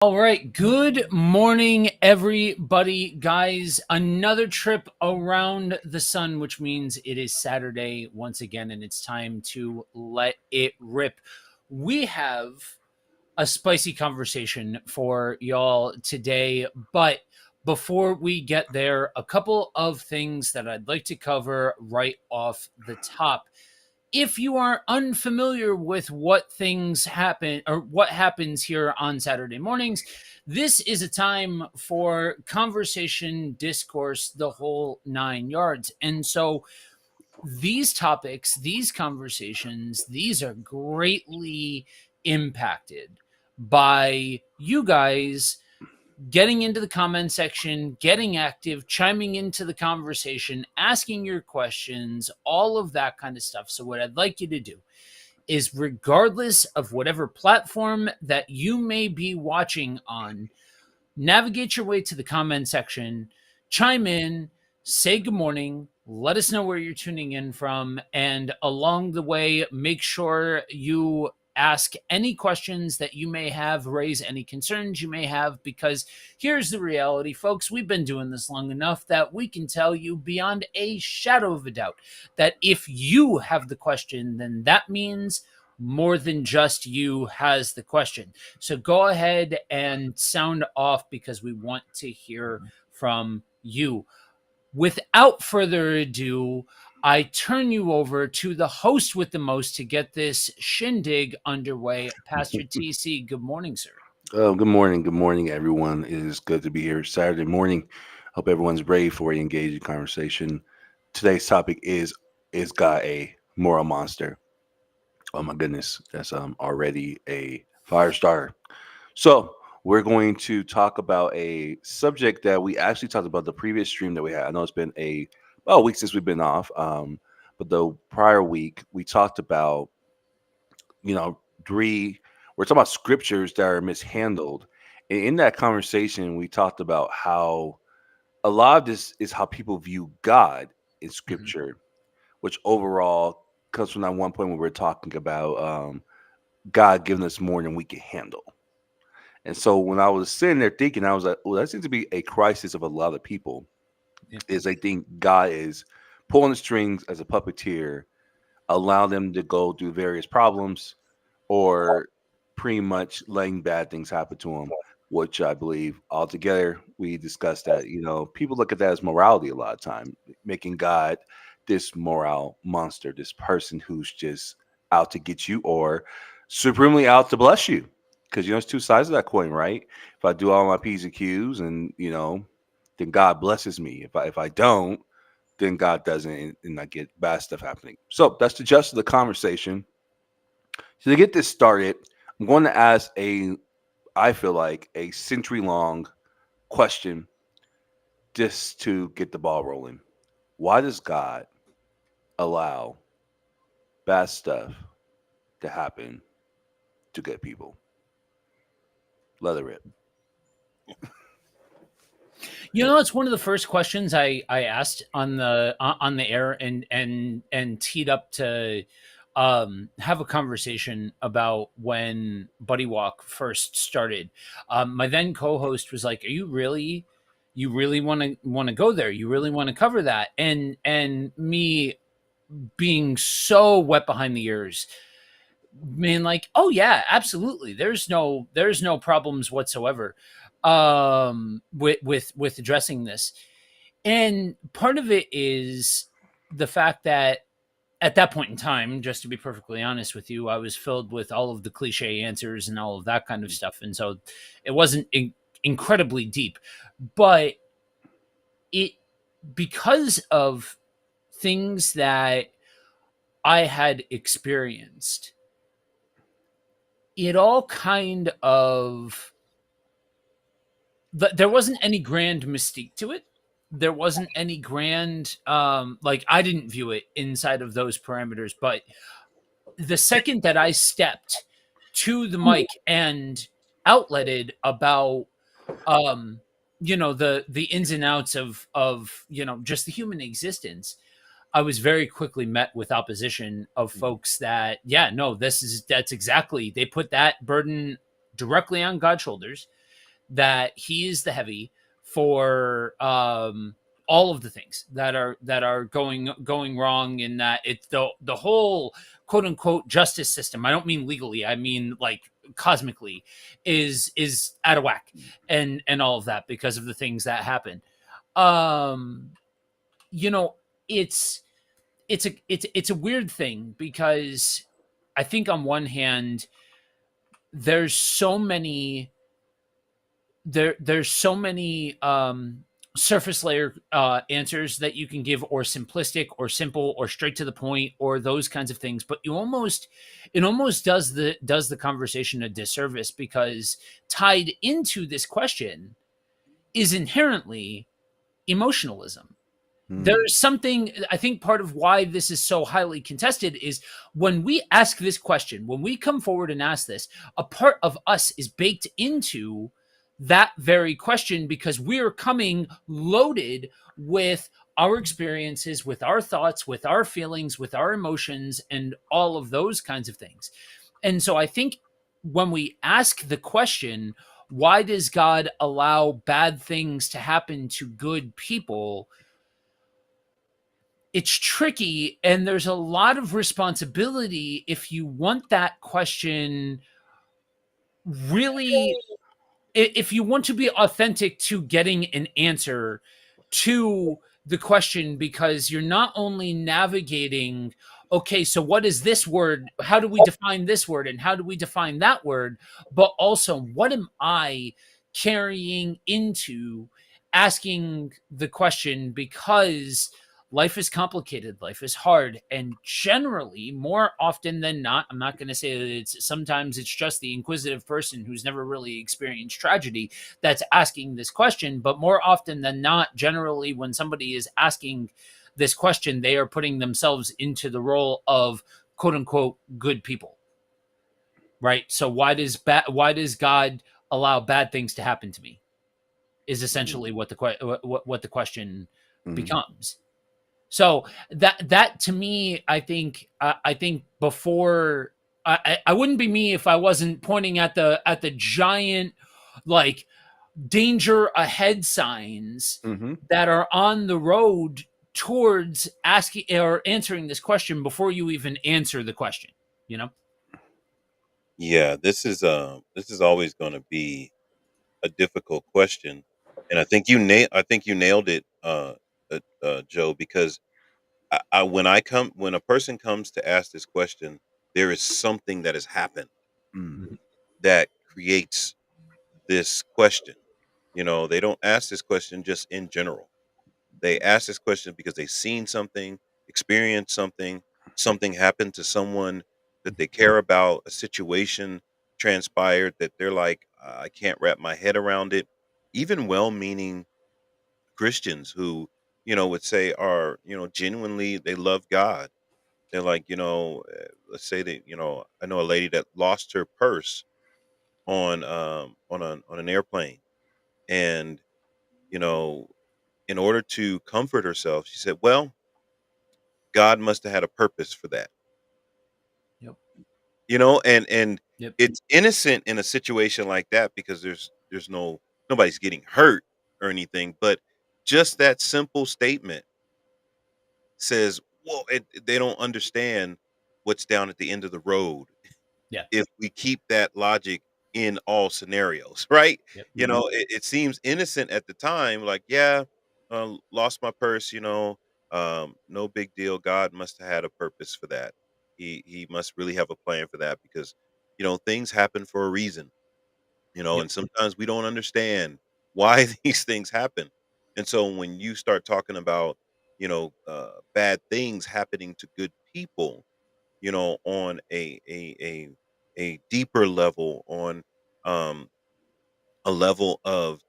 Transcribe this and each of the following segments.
All right. Good morning, everybody. Guys, another trip around the sun, which means it is Saturday once again, and it's time to let it rip. We have a spicy conversation for y'all today, but before we get there, a couple of things that I'd like to cover right off the top. If you are unfamiliar with what things happen or what happens here on Saturday mornings, this is a time for conversation, discourse, the whole nine yards. And so these topics, these conversations, these are greatly impacted by you guys getting into the comment section, getting active, chiming into the conversation, asking your questions, all of that kind of stuff. So, what I'd like you to do is, regardless of whatever platform that you may be watching on, navigate your way to the comment section, chime in, say good morning, let us know where you're tuning in from, and along the way, make sure you ask any questions that you may have, raise any concerns you may have, because here's the reality, folks. We've been doing this long enough that we can tell you beyond a shadow of a doubt that if you have the question, then that means more than just you has the question. So go ahead and sound off because we want to hear from you. Without further ado, I turn you over to the host with the most to get this shindig underway. Pastor TC, good morning, sir. Good morning. Good morning, everyone. It is good to be here Saturday morning. Hope everyone's ready for an engaging conversation. Today's topic is God a moral monster? Oh my goodness, that's already a fire starter. So we're going to talk about a subject that we actually talked about the previous stream that we had. I know it's been a week since we've been off, but the prior week we talked about you know, three, we're talking about scriptures that are mishandled. And in that conversation, we talked about how a lot of this is how people view God in Mhm. scripture, which overall comes from that one point where we're talking about God giving us more than we can handle. And so when I was sitting there thinking, I was like, well, that seems to be a crisis of a lot of people, Yeah. is they think God is pulling the strings as a puppeteer, allow them to go through various problems or pretty much letting bad things happen to them, which I believe altogether we discussed that, people look at that as morality a lot of time, making God this moral monster, this person who's just out to get you or supremely out to bless you. Because there's two sides of that coin, right? If I do all my P's and Q's and then God blesses me. If I don't, then God doesn't, and I get bad stuff happening. So that's the gist of the conversation. So to get this started, I'm going to ask I feel like a century long question just to get the ball rolling. Why does God allow bad stuff to happen to good people? Let it rip. It's one of the first questions I asked on the air and teed up to have a conversation about when Buddy Walk first started. My then co-host was like, "Are you really want to go there? You really want to cover that?" And me being so wet behind the ears, being like, "Oh yeah, absolutely. There's no problems whatsoever with addressing this." And part of it is the fact that at that point in time, just to be perfectly honest with you, I was filled with all of the cliche answers and all of that kind of stuff. And so it wasn't incredibly deep, but it, because of things that I had experienced, it all kind of, there wasn't any grand mystique to it. There wasn't any grand, like, I didn't view it inside of those parameters. But the second that I stepped to the mic and outletted about, um, the ins and outs of just the human existence, I was very quickly met with opposition of folks that, yeah, no, that's exactly, they put that burden directly on God's shoulders. that he is the heavy for all of the things that are going wrong, in that it's the whole quote unquote justice system. I don't mean legally, I mean like cosmically is out of whack, and all of that because of the things that happen. um you know, it's it's a weird thing because I think on one hand there's so many there's so many surface layer answers that you can give, or simplistic or simple or straight to the point or those kinds of things, but you almost it almost does the conversation a disservice, because tied into this question is inherently emotionalism. Mm. There's something, I think part of why this is so highly contested is when we ask this question, when we come forward and ask this, a part of us is baked into that very question, because we're coming loaded with our experiences, with our thoughts, with our feelings, with our emotions, and all of those kinds of things. And so I think when we ask the question, why does God allow bad things to happen to good people? It's tricky, and there's a lot of responsibility if you want that question really, if you want to be authentic to getting an answer to the question, because you're not only navigating, okay, so what is this word, how do we define this word, and how do we define that word, but also what am I carrying into asking the question, because life is complicated, life is hard, and generally more often than not, I'm not going to say that it's sometimes, it's just the inquisitive person who's never really experienced tragedy that's asking this question, but more often than not, generally when somebody is asking this question, they are putting themselves into the role of quote unquote good people, right? So why does God allow bad things to happen to me, is Mhm. essentially what the question Mhm. becomes. So that to me, I think before, I wouldn't be me if I wasn't pointing at the giant, like, danger ahead signs Mhm. that are on the road towards asking or answering this question before you even answer the question, you know? Yeah, this is always going to be a difficult question, and I think you nailed it, Joe. Because when a person comes to ask this question, there is something that has happened Mm. Mhm. that creates this question. You know, they don't ask this question just in general. They ask this question because they've seen something, experienced something, something happened to someone that they care about, a situation transpired that they're like, I can't wrap my head around it. Even well meaning Christians who, would say are, genuinely, they love God. They're like, let's say that, I know a lady that lost her purse on an airplane. And, you know, in order to comfort herself, she said, well, God must have had a purpose for that. Yep. And Yep. it's innocent in a situation like that because there's nobody's getting hurt or anything, but just that simple statement says, well, they don't understand what's down at the end of the road Yeah. if we keep that logic in all scenarios, right? Yep. Mhm. It seems innocent at the time, like, yeah, lost my purse, no big deal. God must have had a purpose for that. He must really have a plan for that because, things happen for a reason, Yep. and sometimes we don't understand why these things happen. And so when you start talking about, bad things happening to good people, on a deeper level, on um, a level of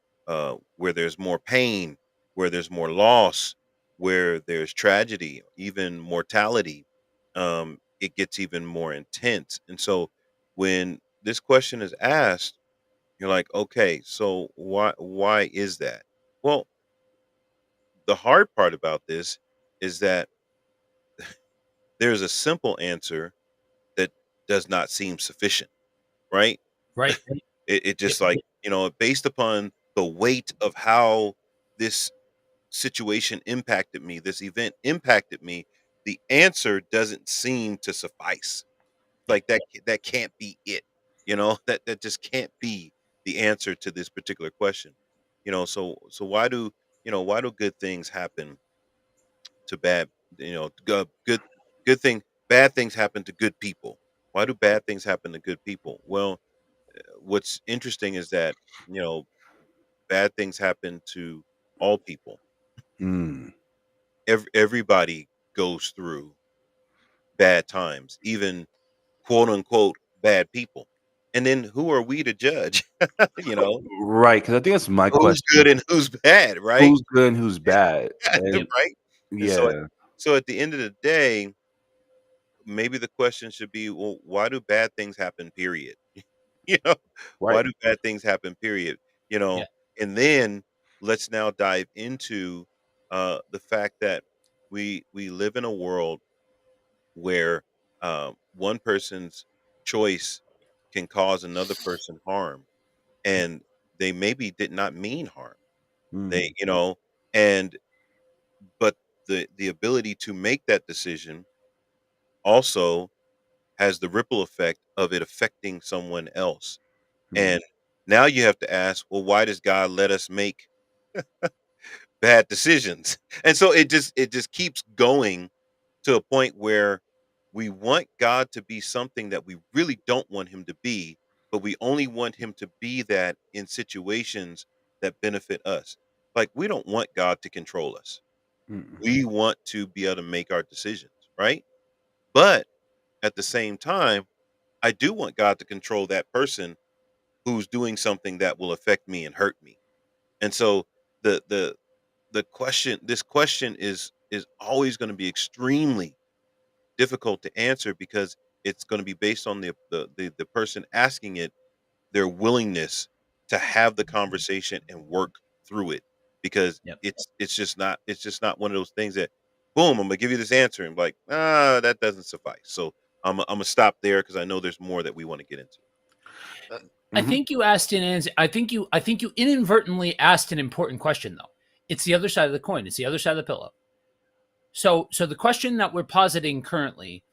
where there's more pain, where there's more loss, where there's tragedy, even mortality. It gets even more intense. And so when this question is asked, you're like, okay, so why is that? Well, the hard part about this is that there's a simple answer that does not seem sufficient, right? Right. It Yep. just like based upon the weight of how this situation impacted me, this event impacted me, the answer doesn't seem to suffice. Yeah. Like that can't be it. That just can't be the answer to this particular question. So why do good things happen to bad good thing bad things happen to good people? Why do bad things happen to good people? Well, what's interesting is that, you know, bad things happen to all people. Mm. Everybody goes through bad times, even quote unquote bad people. And then who are we to judge? you know, Right, because I think that's my who's question. good and who's bad, right? Who's good and who's bad? Yep. And right. And so, yeah, so at the end of the day, maybe the question should be, well, why do bad things happen? Period. you know, why right. do bad things happen? Period. You Yeah. know, and then let's now dive into the fact that we live in a world where one person's choice can cause another person harm, and they maybe did not mean harm. They, Mm. and but the ability to make that decision also has the ripple effect of it affecting someone else. Mm. And now you have to ask, well, why does God let us make bad decisions? And so it just keeps going to a point where we want God to be something that we really don't want him to be, but we only want him to be that in situations that benefit us. Like, we don't want God to control us. Mm. We want to be able to make our decisions, right? But at the same time, I do want God to control that person who's doing something that will affect me and hurt me. And so this question is always going to be extremely difficult to answer, because it's going to be based on the person asking it, their willingness to have the conversation and work through it, because Yep. it's just not one of those things that, boom, I'm gonna give you this answer and like, that doesn't suffice. So I'm gonna stop there because I know there's more that we want to get into. I Mhm. think you asked an answer. I think you inadvertently asked an important question though. It's the other side of the coin. It's the other side of the pillow. So the question that we're positing currently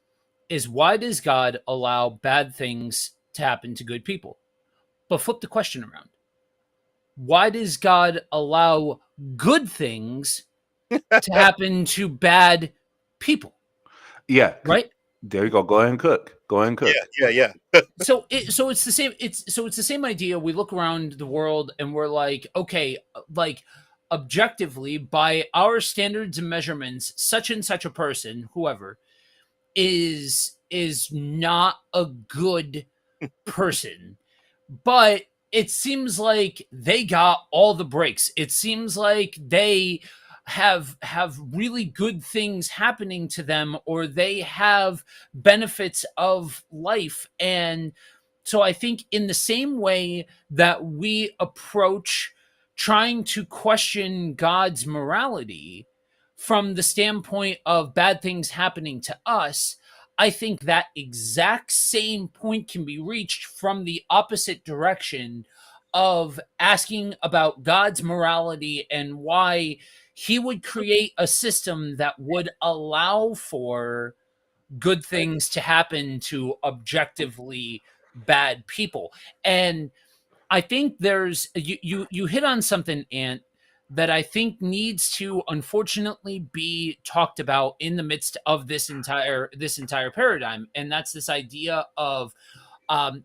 is, why does God allow bad things to happen to good people? But flip the question around. Why does God allow good things to happen to bad people? Yeah, Right? there you go. Go ahead and cook. Go ahead and Yeah, cook. yeah, yeah. So it's the same. It's the same idea. We look around the world and we're like, okay, like objectively by our standards and measurements, such and such a person, whoever, is not a good person, but it seems like they got all the breaks. It seems like they have really good things happening to them, or they have benefits of life. And so I think in the same way that we approach trying to question God's morality from the standpoint of bad things happening to us, I think that exact same point can be reached from the opposite direction of asking about God's morality and why he would create a system that would allow for good things to happen to objectively bad people. And I think there's you hit on something, Ant, that I think needs to unfortunately be talked about in the midst of this entire paradigm, and that's this idea of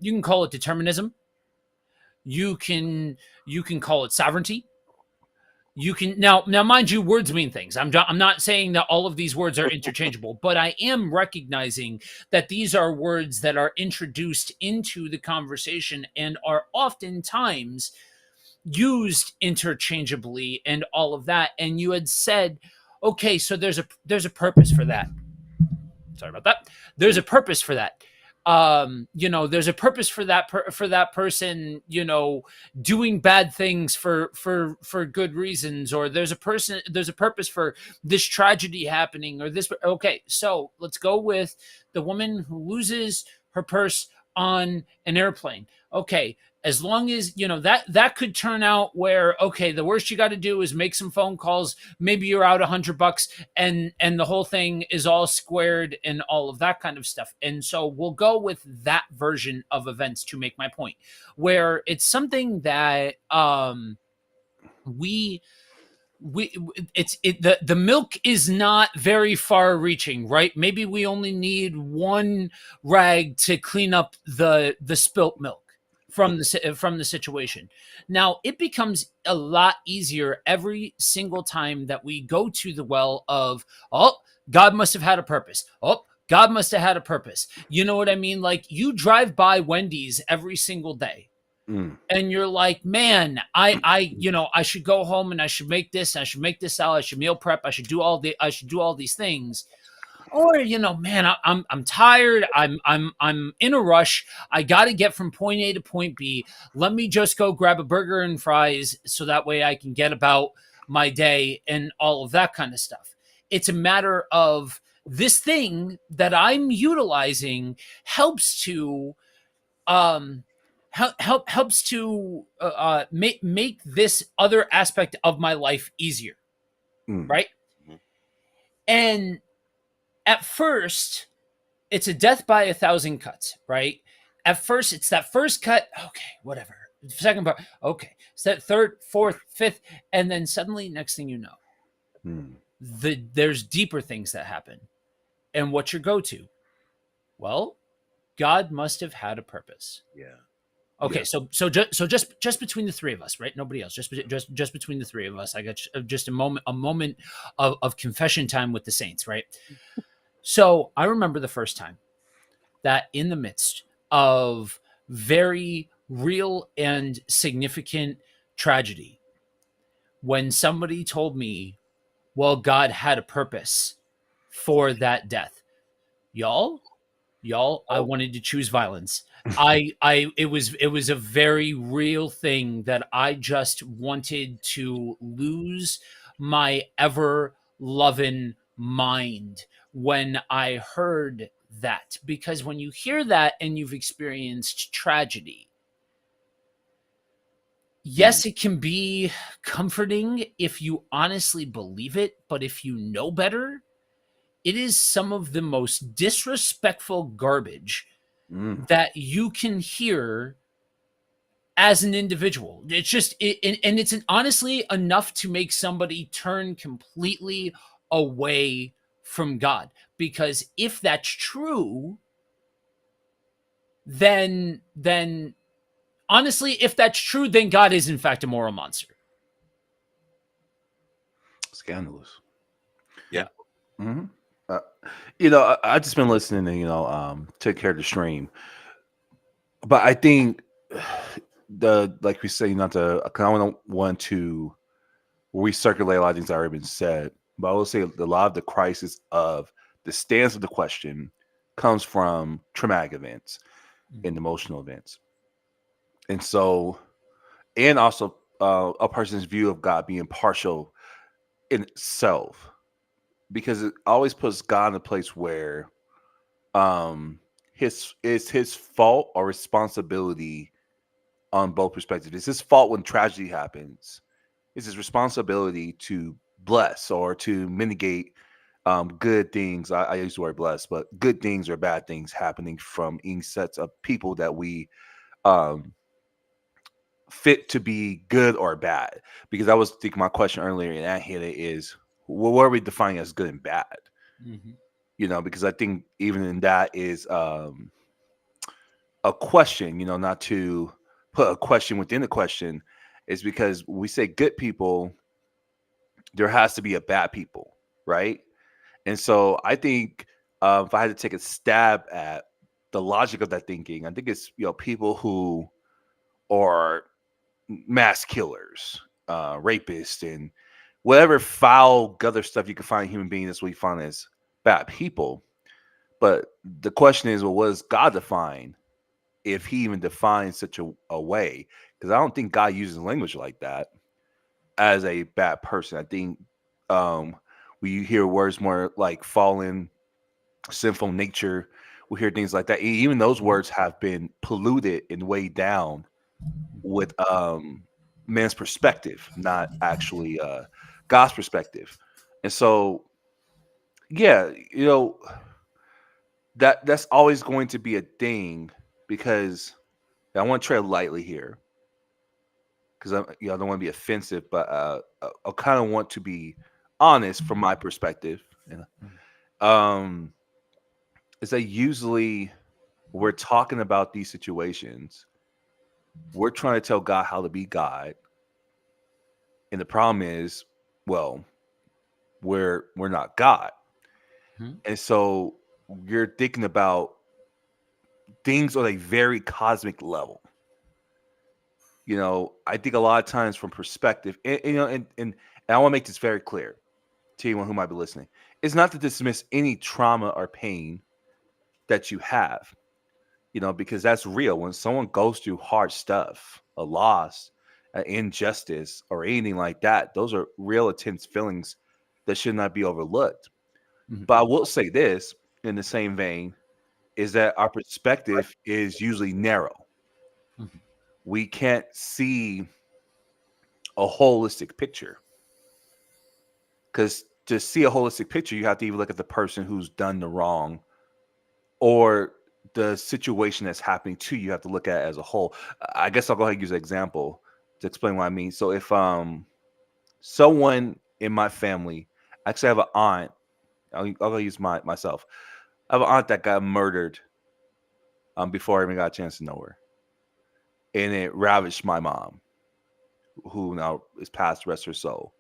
you can call it determinism, you can you can call it sovereignty. You can now mind you, words mean things. I'm not saying that all of these words are interchangeable, but I am recognizing that these are words that are introduced into the conversation and are oftentimes used interchangeably and all of that. And you had said, okay, so there's a purpose for that. Sorry about that. There's a purpose for that. There's a purpose for that person, doing bad things for good reasons, or there's a purpose for this tragedy happening, or this. Okay, so let's go with the woman who loses her purse on an airplane. Okay, As long as that could turn out where, okay, the worst you got to do is make some phone calls, maybe you're out $100, and the whole thing is all squared and all of that kind of stuff. And so we'll go with that version of events to make my point, where it's something that we the milk is not very far reaching, right? Maybe we only need one rag to clean up the spilt milk from the situation. Now it becomes a lot easier every single time that we go to the well of, oh, God must have had a purpose. Oh, God must have had a purpose. You know what I mean? Like, you drive by Wendy's every single day Mm. and you're like, man, I should go home and I should make this, I should make this salad, I should meal prep, I should do all these things. Or, man, I'm tired, I'm in a rush, I got to get from point A to point B. Let me just go grab a burger and fries so that way I can get about my day and all of that kind of stuff. It's a matter of this thing that I'm utilizing helps to um helps to make this other aspect of my life easier, Mm. right? Mhm. And at first it's a death by a thousand cuts, right? At first it's that first cut, okay, whatever. Second part, okay. It's that third, fourth, fifth, and then suddenly, next thing you know, Mm. there's deeper things that happen. And what's your go-to? Well, God must have had a purpose. Yeah. Okay, Yeah. so just between the three of us, right? Nobody else. Just between the three of us. I got just a moment of confession time with the saints, right? So I remember the first time that, in the midst of very real and significant tragedy, when somebody told me, well, God had a purpose for that death. Y'all, I wanted to choose violence. It was a very real thing that I just wanted to lose my ever loving mind when I heard that. Because when you hear that and you've experienced tragedy, yes, it can be comforting if you honestly believe it, but if you know better, it is some of the most disrespectful garbage Mm. that you can hear as an individual. It's just and it's honestly enough to make somebody turn completely away from God. Because if that's true, then honestly, if that's true, then God is in fact a moral monster. Scandalous. Yeah. Hmm. Uh, I just been listening to take care of the stream, but I think the like we say, not to, I don't want to recirculate a lot of things that already been said, but I will say a lot of the crisis of the stance of the question comes from traumatic events and emotional events, and so, and also a person's view of God being partial in itself, because it always puts God in a place where his fault or responsibility on both perspectives. It's his fault when tragedy happens. It's his responsibility to bless or to mitigate good things. I use the word bless, but good things or bad things happening from any sets of people that we um, fit to be good or bad. Because I was thinking my question earlier, and I hit it is, well, what are we defining as good and bad? Mhm. Because I think even in that is a question, not to put a question within a question, is because we say good people, there has to be a bad people, right? And so I think if I had to take a stab at the logic of that thinking, I think it's people who are mass killers, rapists, and whatever foul gutter stuff you can find in human beings. That's what you find as bad people. But the question is, well, what does God define? If he even defines such a way, because I don't think God uses language like that as a bad person. I think um, we hear words more like fallen, sinful nature. We hear things like that. Even those words have been polluted and weighed down with man's perspective, not actually God's perspective. And so, yeah, that's always going to be a thing because I want to tread lightly here because I don't want to be offensive, but I kind of want to be honest from my perspective. And um, is that usually we're talking about these situations, we're trying to tell God how to be God, and the problem is, well, we're not God, Mhm. and so you're thinking about things on a very cosmic level. I think a lot of times from perspective, and I want to make this very clear to anyone who might be listening, it's not to dismiss any trauma or pain that you have, because that's real. When someone goes through hard stuff, a loss, an injustice, or anything like that, those are real intense feelings that should not be overlooked. Mhm. But I will say this in the same vein is that our perspective is usually narrow. Mhm. We can't see a holistic picture because to see a holistic picture, you have to even look at the person who's done the wrong or the situation that's happening to you. You have to look at it as a whole. I guess I'll go ahead and use an example to explain what I mean. So if someone in my family, actually I have an aunt, I'll use myself. I have an aunt that got murdered before I even got a chance to know her. And it ravished my mom, who now is past, rest her soul.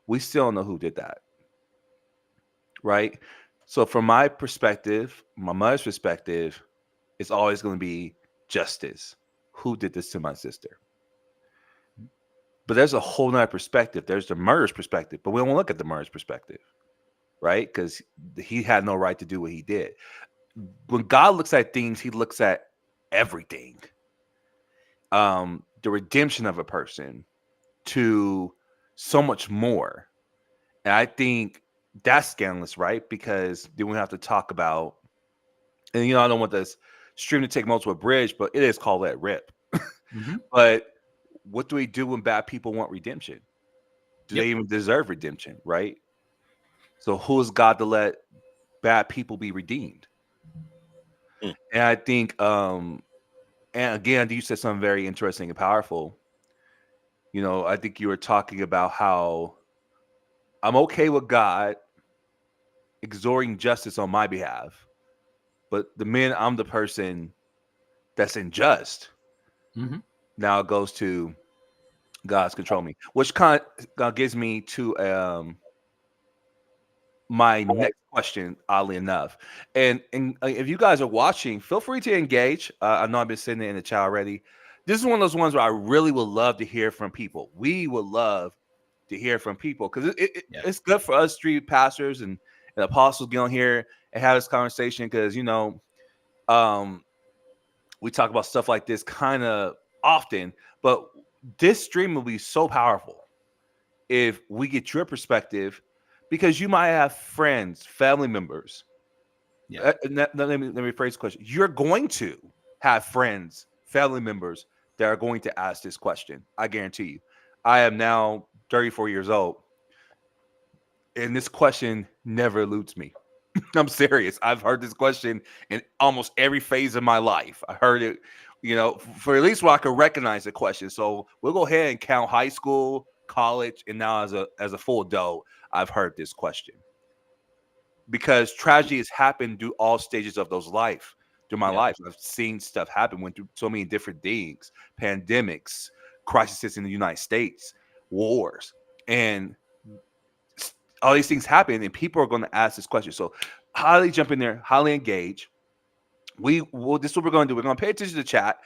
We still don't know who did that, right? So from my perspective, my mother's perspective, it's always going to be justice. Who did this to my sister? But there's a whole nother perspective. There's the murder's perspective, but we don't look at the murder's perspective, right? Because he had no right to do what he did. When God looks at things, he looks at everything. The redemption of a person to so much more. And I think that's scandalous, right? Because then we have to talk about, and I don't want this stream to take multiple bridge, but it is called Let Rip. Mhm. But what do we do when bad people want redemption? Do Yep. they even deserve redemption, right? So who is God to let bad people be redeemed? Mm. And I think, and again, you said something very interesting and powerful. I think you were talking about how I'm okay with God exhorting justice on my behalf, but the minute I'm the person that's unjust, Mhm. now it goes to God's control me, which kind of gives me to my next question, oddly enough. And if you guys are watching, feel free to engage. I know I've been sitting in the chat already. This is one of those ones where I really would love to hear from people. We would love to hear from people because Yeah. it's good for us street pastors and apostles get on here and have this conversation because um, we talk about stuff like this kind of often, but this stream will be so powerful if we get your perspective because you might have friends, family members. Yeah. Let me phrase the question. You're going to have friends, family members that are going to ask this question. I guarantee you. I am now 34 years old, and this question never eludes me. I'm serious. I've heard this question in almost every phase of my life. I heard it, for at least where I could recognize the question. So we'll go ahead and count high school, college, and now as a full adult, I've heard this question because tragedy has happened through all stages of those life. Through my Yep. life, I've seen stuff happen. Went through so many different things, pandemics, crises in the United States, wars, and all these things happen, and people are going to ask this question. So, highly jump in there, highly engage. This is what we're going to do. We're going to pay attention to the chat.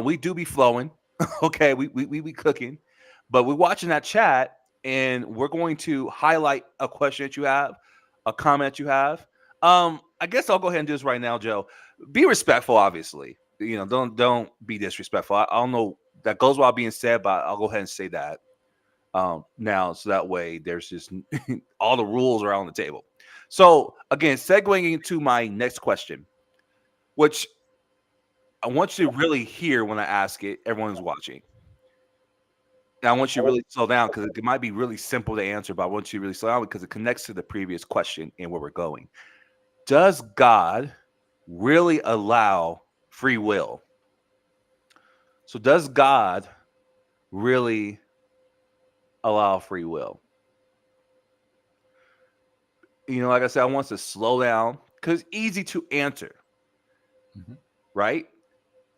We do be flowing, okay. We be cooking, but we're watching that chat, and we're going to highlight a question that you have, a comment you have. I guess I'll go ahead and do this right now, Joe. Be respectful, obviously. Don't be disrespectful. I don't know that goes without being said, but I'll go ahead and say that now, so that way there's just all the rules are on the table. So again, segueing into my next question, which I want you to really hear when I ask it. Everyone's watching. And I want you to really slow down because it might be really simple to answer, but I want you to really slow down because it connects to the previous question and where we're going. Does God really allow free will? So, does God really allow free will? Like I said, I want us to slow down because it's easy to answer, Mhm. right?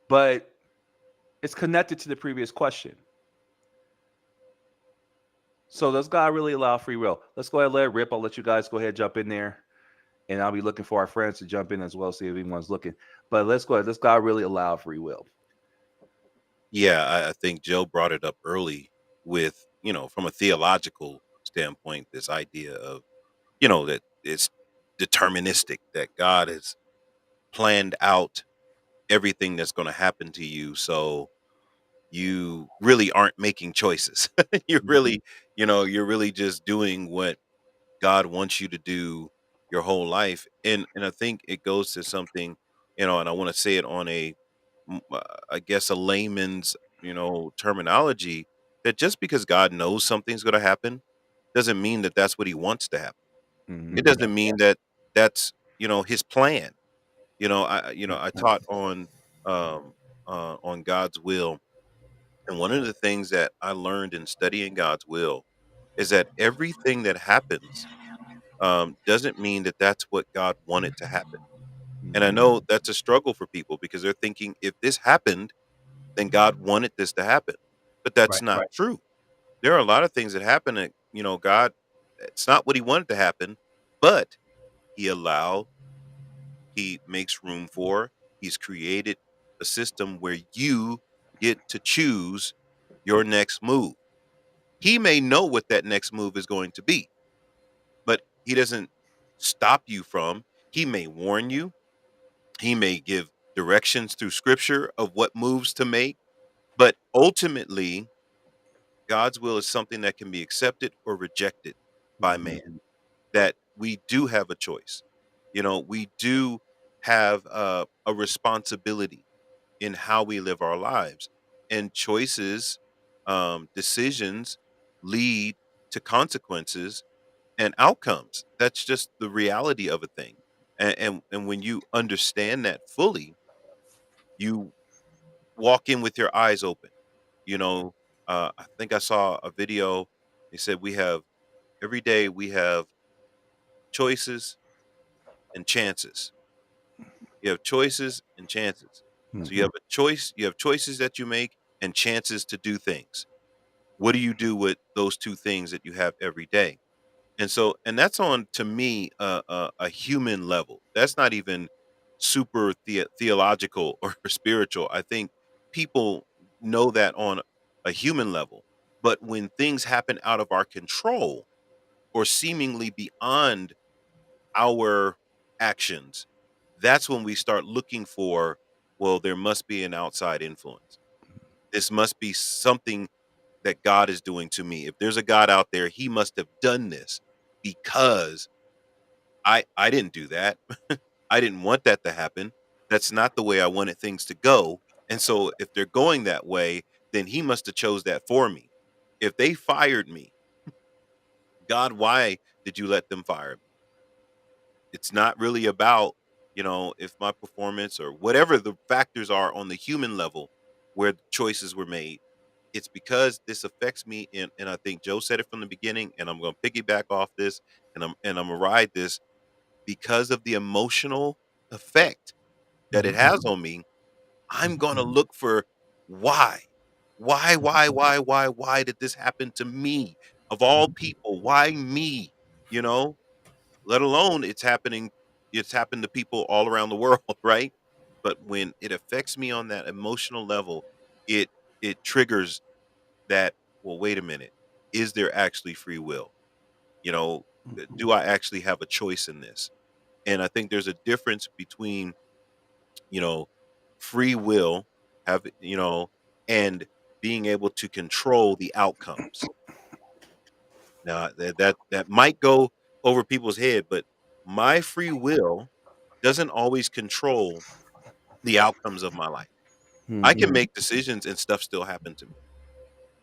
But it's connected to the previous question. So, does God really allow free will? Let's go ahead and let it rip. I'll let you guys go ahead and jump in there. And I'll be looking for our friends to jump in as well, see if anyone's looking. But let's go ahead. Does God really allow free will? Yeah, I think Joe brought it up early with, from a theological standpoint, this idea of, that it's deterministic, that God has planned out everything that's going to happen to you. So you really aren't making choices. you're Mhm, really, you're really just doing what God wants you to do your whole life. And I think it goes to something, and I want to say it on I guess a layman's, terminology, that just because God knows something's going to happen doesn't mean that that's what he wants to happen. It mhm, doesn't mean that that's, his plan. I taught um on God's will, and one of the things that I learned in studying God's will is that everything that happens doesn't mean that that's what God wanted to happen. And I mhm, know that's a struggle for people because they're thinking if this happened, then God wanted this to happen. But that's Right. not true. There are a lot of things that happen that, God, it's not what he wanted to happen, but he allowed, he makes room for, he's created a system where you get to choose your next move. He may know what that next move is going to be, but he doesn't stop you from. He may warn you, he may give directions through scripture of what moves to make, but ultimately, God's will is something that can be accepted or rejected by man. mhm, That we do have a choice. We do have a responsibility in how we live our lives, and choices, decisions lead to consequences and outcomes. That's just the reality of a thing. And when you understand that fully, you walk in with your eyes open. You know, I think I saw a video. They said we have every day we have choices and chances. You have choices and chances. So you mhm, have a choice. You have choices that you make and chances to do things. What do you do with those two things that you have every day? And that's on, to me, a human level. That's not even super theological or spiritual. I think people know that on a human level. But when things happen out of our control or seemingly beyond our actions, that's when we start looking for, well, there must be an outside influence. This must be something that God is doing to me. If there's a God out there, he must have done this because I didn't do that. I didn't want that to happen. That's not the way I wanted things to go. And so if they're going that way, then he must have chose that for me. If they fired me, God, why did you let them fire me? It's not really about, if my performance or whatever the factors are on the human level where the choices were made. It's because this affects me, and I think Joe said it from the beginning, and I'm going to piggyback off this, and I'm gonna ride this because of the emotional effect that it Mhm. has on me. I'm Mhm. going to look for why. Why did this happen to me? Of all Mhm. people, why me? You know, let alone it's happened to people all around the world, right? But when it affects me on that emotional level, it it triggers that, well, wait a minute. Is there actually free will? You know, mhm, do I actually have a choice in this? And I think there's a difference between, you know, free will, have, and being able to control the outcomes. Now that might go over people's head, but my free will doesn't always control the outcomes of my life. I can Mhm. make decisions and stuff still happen to me.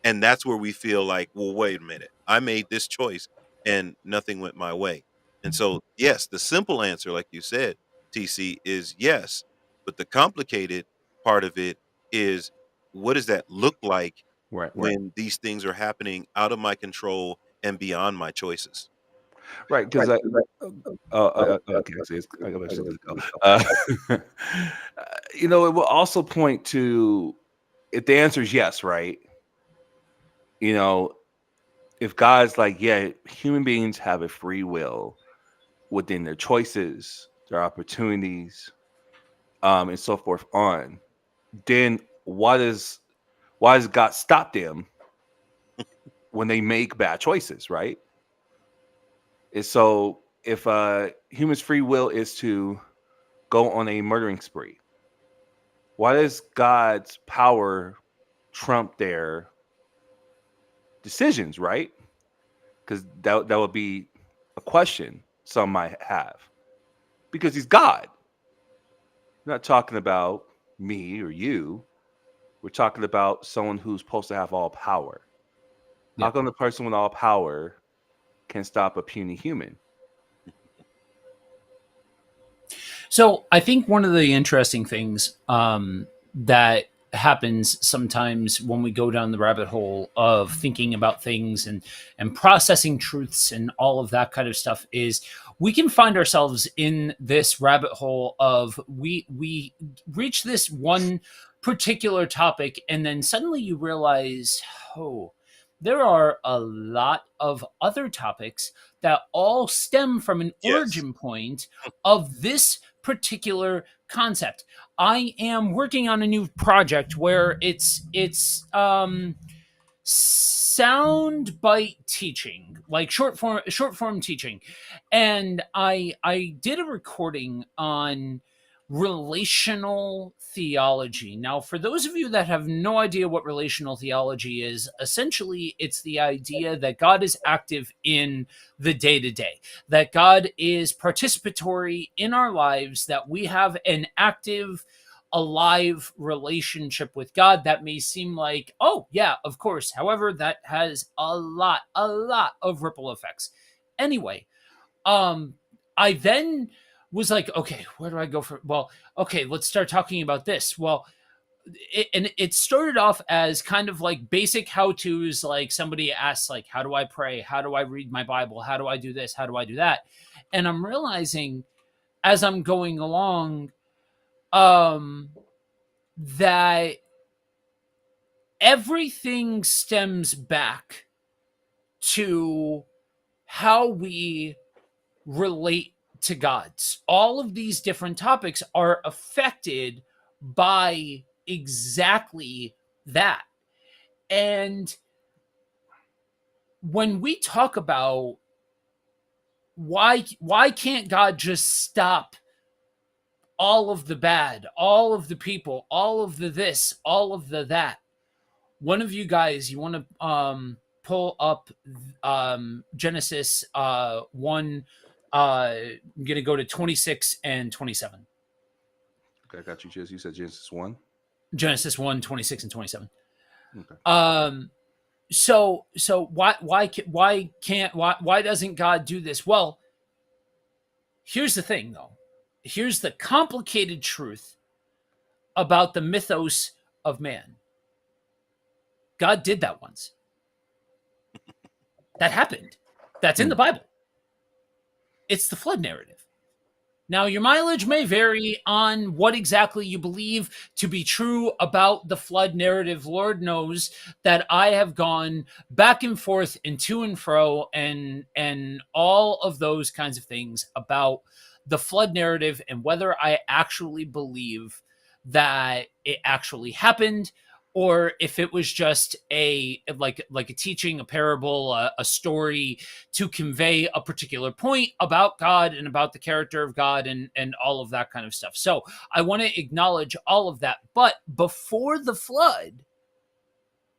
And that's where we feel like, well, wait a minute. I made this choice and nothing went my way. And so, yes, the simple answer, like you said, TC, is yes. But the complicated part of it is, what does that look like Right. when these things are happening out of my control and beyond my choices? Right. Because okay. So I got to go. It will also point to, if the answer is yes, right? You know, if God's like, yeah, human beings have a free will within their choices, their opportunities, and so forth on, then why does God stop them when they make bad choices, right? And so if humans' free will is to go on a murdering spree, why does God's power trump their decisions, right? Because that would be a question some might have. Because he's God. We're not talking about me or you. We're talking about someone who's supposed to have all power. Yeah. How come the person with all power can stop a puny human? So I think one of the interesting things that happens sometimes when we go down the rabbit hole of thinking about things and processing truths and all of that kind of stuff is we can find ourselves in this rabbit hole of we reach this one particular topic and then suddenly you realize, oh, there are a lot of other topics that all stem from an Yes. origin point of this particular concept. I am working on a new project where it's sound bite teaching, like short form teaching. And I did a recording on relational theology. Now, for those of you that have no idea what relational theology is, essentially it's the idea that God is active in the day to day, that God is participatory in our lives, that we have an active, alive relationship with God. That may seem like, oh, yeah, of course. However, that has a lot of ripple effects. Anyway, um, I then was like, okay, where do I go for? Well, okay, let's start talking about this. Well, and it started off as kind of like basic how to's, like somebody asks, like, how do I pray? How do I read my Bible? How do I do this? How do I do that? And I'm realizing as I'm going along, um, that everything stems back to how we relate to gods. All of these different topics are affected by exactly that. And when we talk about why can't God just stop all of the bad, all of the people, all of the this, all of the that? One of you guys, you want to pull up Genesis 1, I'm going to go to 26 and 27. Okay, I got you, Jess. You said Genesis 1. Genesis 1, 26 and 27. Okay. So why doesn't God do this? Well, here's the thing though. Here's the complicated truth about the mythos of man. God did that once. That happened. That's in the Bible. It's the flood narrative. Now, your mileage may vary on what exactly you believe to be true about the flood narrative. Lord knows that I have gone back and forth and to and fro and all of those kinds of things about the flood narrative and whether I actually believe that it actually happened or if it was just like a teaching, a parable, a story to convey a particular point about God and about the character of God and all of that kind of stuff. So I want to acknowledge all of that. But before the flood,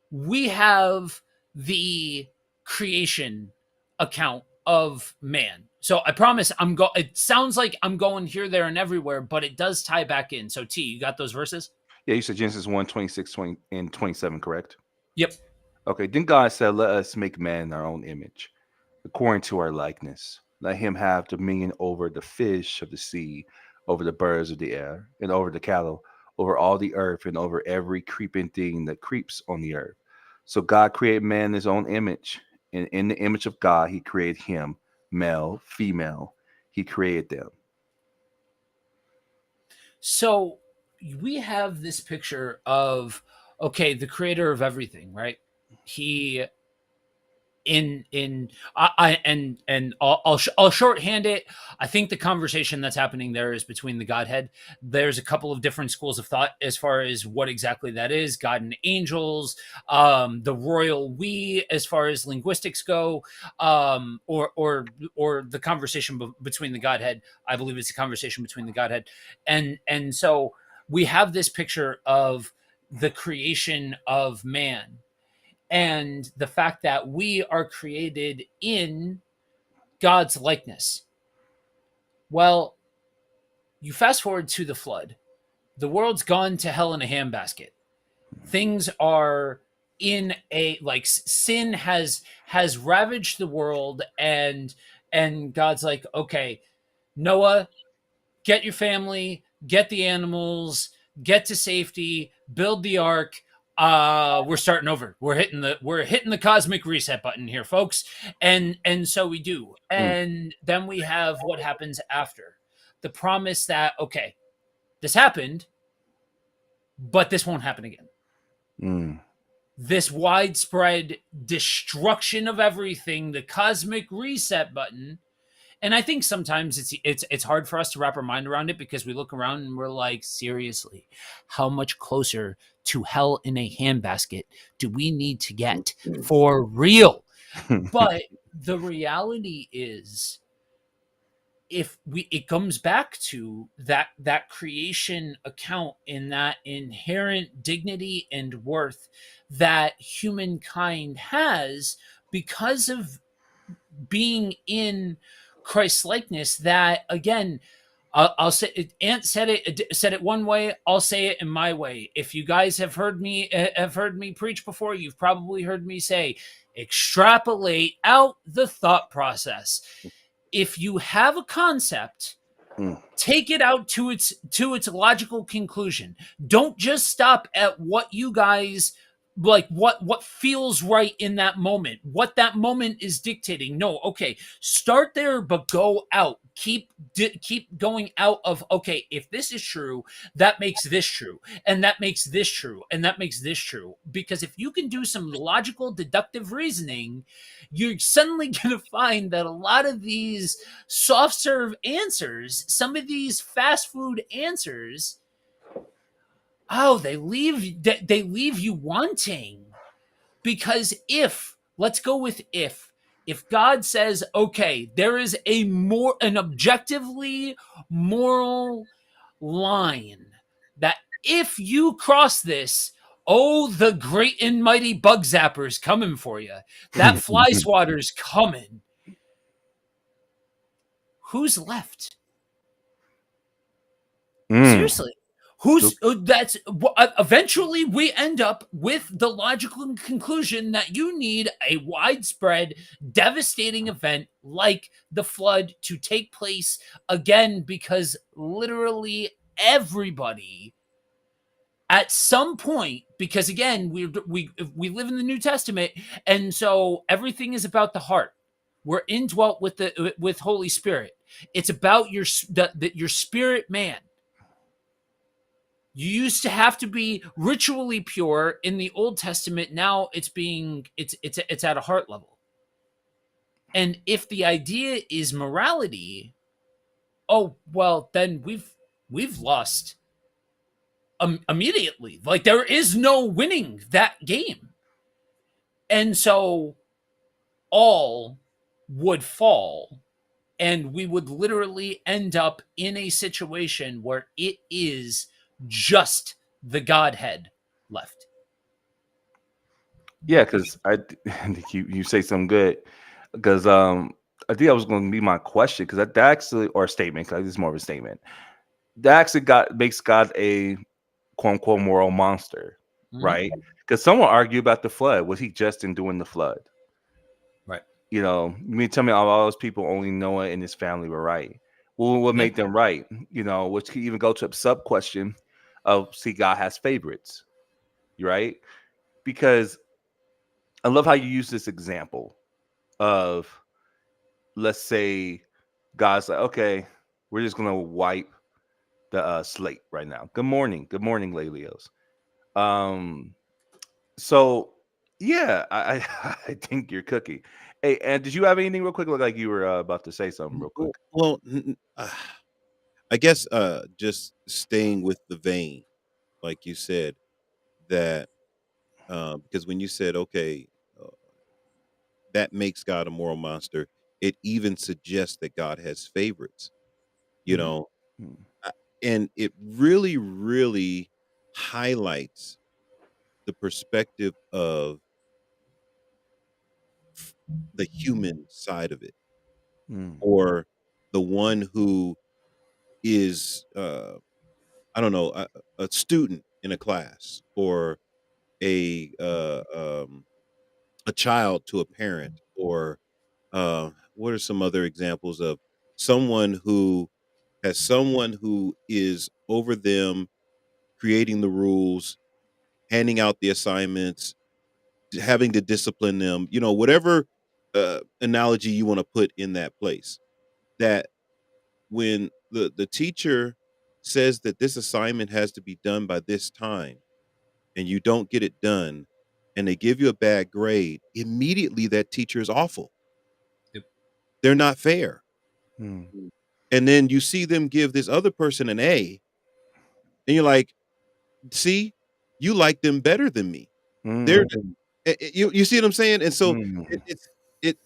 we have the creation account of man. So I promise it sounds like I'm going here, there, and everywhere, but it does tie back in. So T, you got those verses? Yeah, you said Genesis 1, 26, 20, and 27, correct? Yep. Okay. Then God said, let us make man in our own image, according to our likeness. Let him have dominion over the fish of the sea, over the birds of the air, and over the cattle, over all the earth, and over every creeping thing that creeps on the earth. So God created man in his own image. And in the image of God, he created him, male, female. He created them. So we have this picture of, okay, the creator of everything, right? He in I and I'll shorthand it. I think the conversation that's happening there is between the Godhead. There's a couple of different schools of thought as far as what exactly that is: God and angels, the royal we, as far as linguistics go, or the conversation between the Godhead. I believe it's a conversation between the Godhead, and so we have this picture of the creation of man and the fact that we are created in God's likeness. Well, you fast forward to the flood. The world's gone to hell in a handbasket. Things are in a like sin has ravaged the world, and God's like, okay, Noah, get your family, get the animals, get to safety, build the ark. We're starting over. We're hitting the cosmic reset button here, folks. And so we do. Mm, And then we have what happens after. The promise that, okay, this happened, but this won't happen again. mm, This widespread destruction of everything, the cosmic reset button. And I think sometimes it's hard for us to wrap our mind around it because we look around and we're like, seriously, how much closer to hell in a handbasket do we need to get for real? But the reality is, if we it comes back to that creation account in that inherent dignity and worth that humankind has because of being in Christ's likeness. That again, I'll say it. Ant said it one way. I'll say it in my way. If you guys have heard me preach before, you've probably heard me say, extrapolate out the thought process. If you have a concept, mm, take it out to its logical conclusion. Don't just stop at what you guys like, what feels right in that moment, what that moment is dictating. No, okay, start there, but go out. Keep going out of, okay, if this is true, that makes this true, and that makes this true, and that makes this true. Because if you can do some logical deductive reasoning, you're suddenly going to find that a lot of these soft serve answers, some of these fast food answers, oh, they leave you wanting. Because if, let's go with if God says, okay, there is an objectively moral line that if you cross this, oh, the great and mighty bug zapper's coming for you. That fly swatter's coming. Who's left? mm. Seriously. So, That's eventually we end up with the logical conclusion that you need a widespread, devastating event like the flood to take place again, because literally everybody at some point, because again, we live in the New Testament, and so everything is about the heart. We're indwelt with Holy Spirit. It's about your spirit man. You used to have to be ritually pure in the Old Testament. Now it's at a heart level. And if the idea is morality, oh well, then we've lost immediately. Like there is no winning that game, and so all would fall, and we would literally end up in a situation where it is just the Godhead left. yeah, because I think you say something good. Because I think that was going to be my question. Because that actually, or a statement, because it's more of a statement. That actually makes God a quote unquote moral monster, Mhm. right? Because someone argued about the flood. Was he just in doing the flood? Right. You know, you mean tell me all those people, only Noah and his family were right? Well, what Yeah. made them right? You know, which could even go to a sub question of, see, God has favorites, right? Because I love how you use this example of, let's say God's like, okay, we're just gonna wipe the slate right now. Good morning, Lelios. Um, so yeah, I think you're cookie. Hey, and did you have anything real quick? Look like you were about to say something real quick. Well, I guess just staying with the vein, like you said, that because when you said, okay, uh, that makes God a moral monster, it even suggests that God has favorites, you Mm, know, mm, uh, and it really, really highlights the perspective of the human side of it, mm, or the one who is, I don't know, a student in a class, or a a child to a parent, or what are some other examples of someone who has someone who is over them, creating the rules, handing out the assignments, having to discipline them, whatever analogy you want to put in that place. That when the teacher says that this assignment has to be done by this time, and you don't get it done, and they give you a bad grade, immediately that teacher is awful. Yep. They're not fair. mm, And then you see them give this other person an A, and you're like, "See, you like them better than me." They're mm, you see what I'm saying? And so mm. it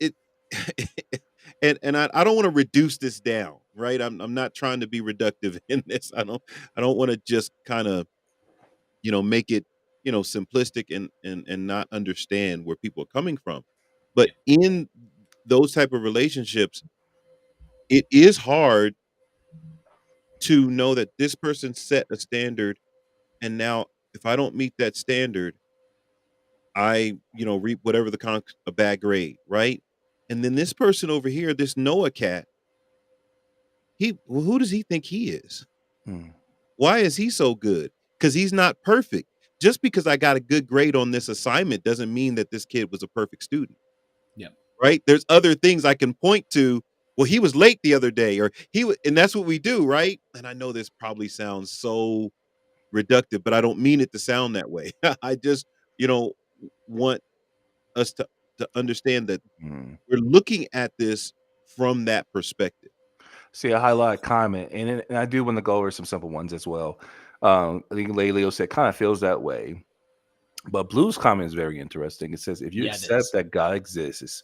and I don't want to reduce this down, right? I'm not trying to be reductive in this. I don't want to just kind of, make it, simplistic, and not understand where people are coming from. But Yeah. in those type of relationships, it is hard to know that this person set a standard, and now if I don't meet that standard, I, reap whatever a bad grade, right? And then this person over here, this Noah cat, who does he think he is? Mm, Why is he so good? Because he's not perfect. Just because I got a good grade on this assignment doesn't mean that this kid was a perfect student, Yeah. right? There's other things I can point to. Well, he was late the other day, or and that's what we do, right? And I know this probably sounds so reductive, but I don't mean it to sound that way. I just, you know, want us to understand that mm. we're looking at this from that perspective. See, I highlight comment, and I do want to go over some simple ones as well. I think Leo said kind of feels that way, but Blue's comment is very interesting. It says if you Yeah, it accept is. that God exists,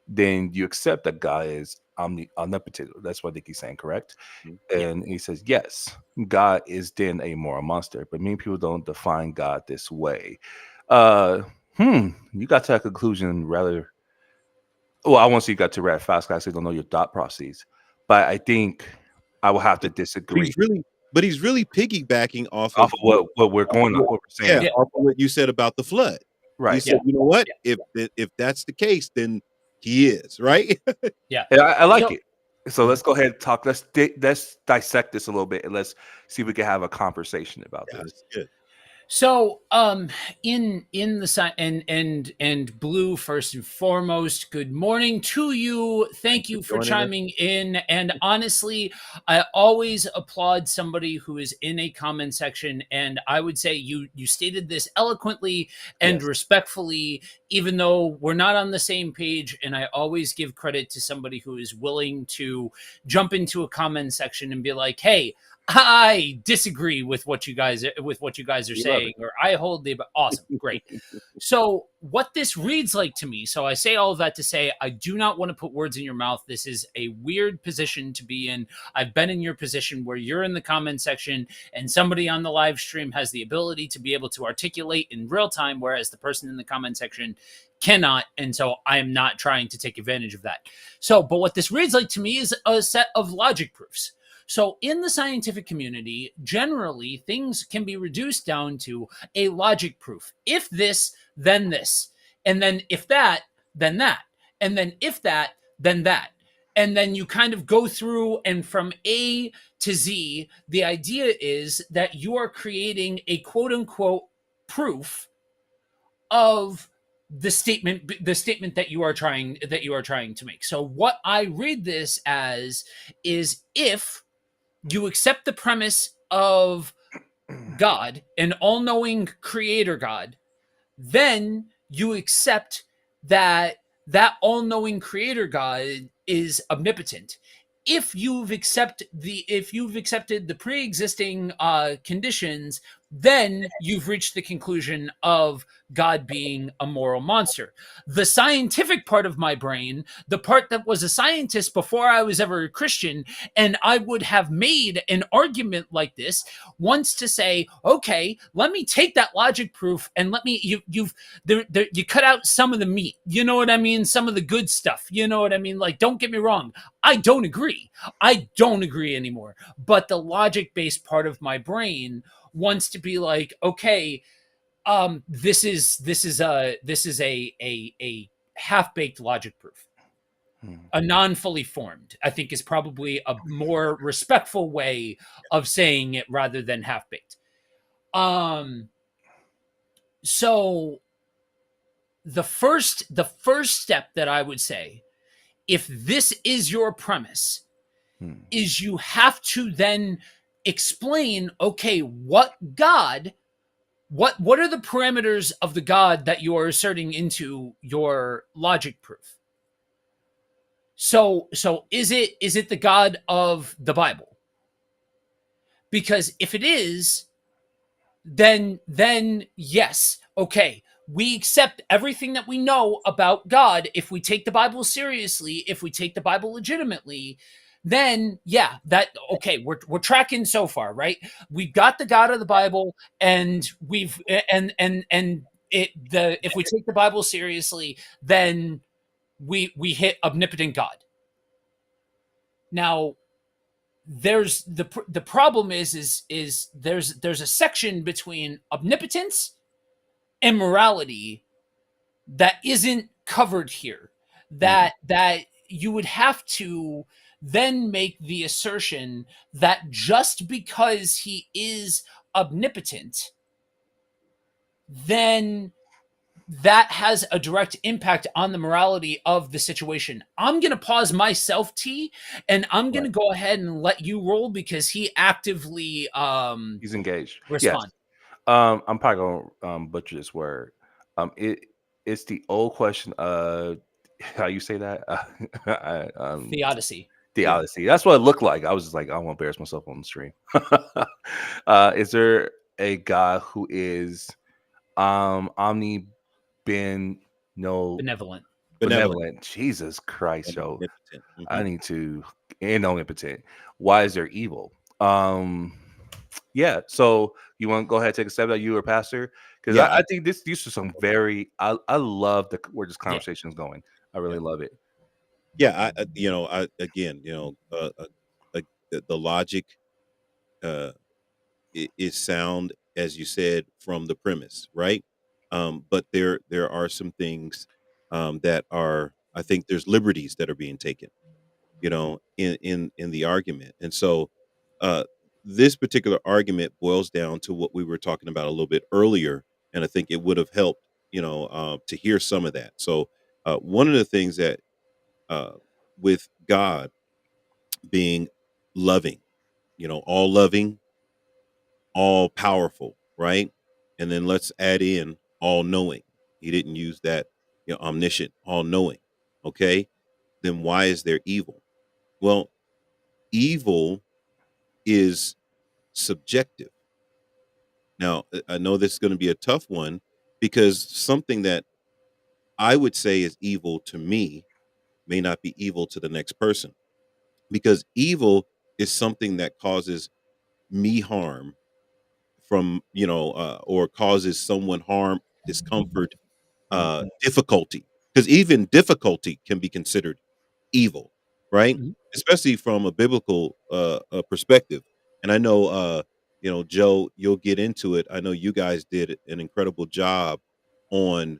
then you accept that God is omnipotent. That's what I think he's saying, correct? Mhm. Yeah. And he says, yes, God is then a moral monster, but many people don't define God this way. Uh, you got to a conclusion rather. Well, I want to see you got to red fast because I don't know your thought process, but I think I will have to But disagree he's really piggybacking off off of of what we're going on, what we're yeah, saying. Yeah. off of what you said about the flood. You Right. said, Yeah. "You know what? Yeah. If that's the case, then he is," right? Yeah. And I like So it. So let's go ahead and talk. Let's dissect this a little bit and let's see if we can have a conversation about Yeah, this. it's good. So, in the sign and Blue, first and foremost, good morning to you. Thanks Thank for you for joining us. chiming in. And honestly, I always applaud somebody who is in a comment section. And I would say you stated this eloquently and Yes. respectfully, even though we're not on the same page. And I always give credit to somebody who is willing to jump into a comment section and be like, "Hey, I disagree with what you guys are We love saying, or I hold the awesome, great." it. So what this reads like to me, so I say all of that to say I do not want to put words in your mouth. This is a weird position to be in. I've been in your position where you're in the comment section and somebody on the live stream has the ability to be able to articulate in real time, whereas the person in the comment section cannot. And so I am not trying to take advantage of that. So, but what this reads like to me is a set of logic proofs. So in the scientific community, generally things can be reduced down to a logic proof. If this, then this. And then if that, then that. And then if that, then that. And then you kind of go through, and from A to Z, the idea is that you are creating a quote unquote proof of the statement that you are trying to make. So what I read this as is, if you accept the premise of God, an all-knowing creator God, then you accept that that all-knowing creator God is omnipotent. If you've accepted the pre-existing conditions, then you've reached the conclusion of God being a moral monster. The scientific part of my brain, the part that was a scientist before I was ever a Christian, and I would have made an argument like this, wants to say, okay, let me take that logic proof and let me you cut out some of the meat. You know what I mean? Some of the good stuff. You know what I mean? Like, don't get me wrong. I don't agree. I don't agree anymore. But the logic based part of my brain wants to be like, okay, this is a half baked logic proof. A non fully formed, I think, is probably a more respectful way of saying it rather than half baked. So the first step that I would say, if this is your premise, is you have to then explain, okay, what are the parameters of the God that you are asserting into your logic proof? So is it the God of the Bible? Because if it is, then yes, okay, we accept everything that we know about God. If we take the Bible seriously, if we take the Bible legitimately, then yeah, that okay, we're tracking so far, right? We've got the God of the Bible, and we've and it the if we take the Bible seriously, then we hit omnipotent God. Now, there's the problem is there's a section between omnipotence and morality that isn't covered here, that you would have to then make the assertion that just because he is omnipotent, then that has a direct impact on the morality of the situation. I'm going to pause myself, T, and I'm going to go ahead and let you roll because he actively He's engaged. Yes. respond. I'm probably gonna butcher this word. It's the old question. How you say that? Theodicy. Theodicy. That's what it looked like. I was just like, I won't embarrass myself on the stream. Is there a God who is omni ben no Benevolent. benevolent? Jesus Christ, yo. Omnipotent. I need to and omnipotent. Why is there evil? Yeah. So you want to go ahead and take a step that you were pastor? Because Yeah, I think these are some very I love where this conversation is going. I really love it. yeah. I again, the logic uh is sound, as you said, from the premise, right? But there are some things that are, I think there's liberties that are being taken, in the argument. And so uh this particular argument boils down to what we were talking about a little bit earlier, and I think it would have helped, to hear some of that. So one of the things that uh with God being loving, all loving, all powerful, right? And then let's add in all knowing. He didn't use that, omniscient, all knowing. Okay. Then why is there evil? Well, evil is subjective. Now, I know this is going to be a tough one, because something that I would say is evil to me may not be evil to the next person, because evil is something that causes me harm from, or causes someone harm, discomfort, difficulty, because even difficulty can be considered evil. right? Mhm. Especially from a biblical perspective. And I know, Joe, you'll get into it. I know you guys did an incredible job on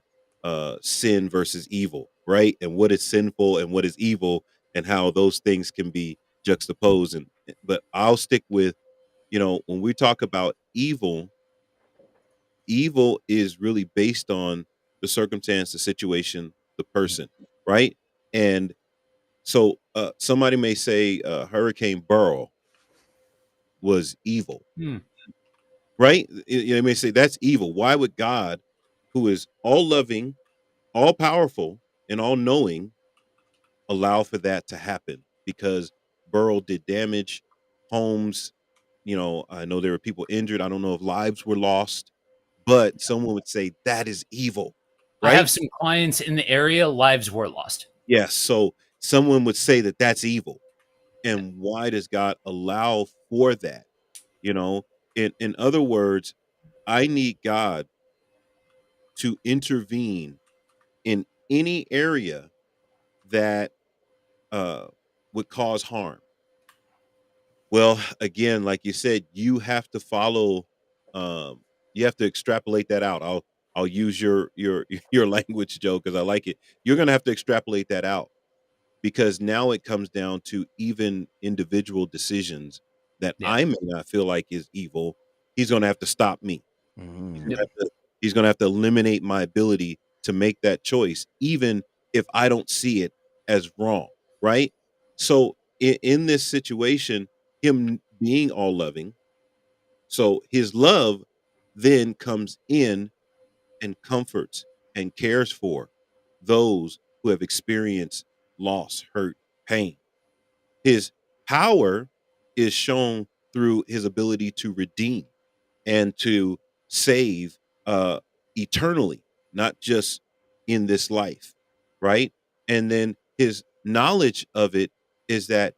sin versus evil, right? And what is sinful and what is evil, and how those things can be juxtaposed. And but I'll stick with, when we talk about evil, evil is really based on the circumstance, the situation, the person, right? And so somebody may say Hurricane Burrow was evil, Hmm. right? They may say that's evil. Why would God, who is all loving, all powerful, and all knowing, allow for that to happen? Because Burrow did damage, homes. I know there were people injured. I don't know if lives were lost, but someone would say that is evil, I have right? some clients in the area, lives were lost. Yes. So someone would say that that's evil. Yeah. And why does God allow for that? You know, in other words, I need God to intervene in any area that uh would cause harm. Well, again, like you said, you have to follow you have to extrapolate that out. I'll use your your language, Joe, because I like it. You're gonna have to extrapolate that out, because now it comes down to even individual decisions that Yeah. I may not feel like is evil. He's going to have to stop me. He's going Yep. to have to he's going to have to eliminate my ability to make that choice, even if I don't see it as wrong, right? So in this situation, him being all loving, so his love then comes in and comforts and cares for those who have experienced loss, hurt, pain. His power is shown through his ability to redeem and to save eternally, not just in this life, right? And then his knowledge of it is that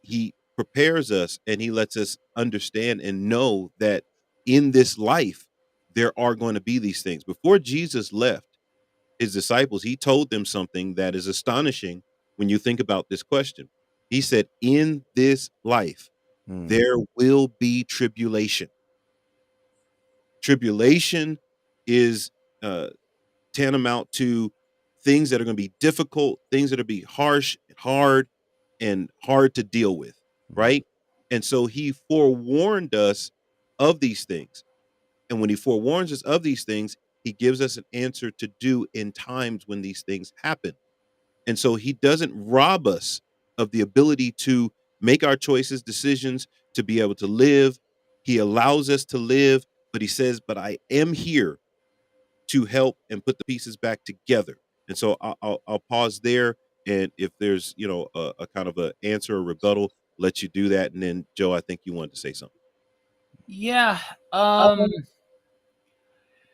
he prepares us and he lets us understand and know that in this life there are going to be these things. Before Jesus left his disciples, he told them something that is astonishing when you think about this question. He said, in this life Mm. there will be tribulation. Tribulation is uh tantamount to things that are going to be difficult, things that are be harsh and hard to deal with, Mm. right? And so he forewarned us of these things. And when he forewarns us of these things, he gives us an answer to do in times when these things happen. And so he doesn't rob us of the ability to make our choices, decisions, to be able to live. He allows us to live, but he says, but I am here to help and put the pieces back together. And so I'll pause there. And if there's, a kind of a answer or rebuttal, let you do that. And then Joe, I think you wanted to say something. Yeah. Um,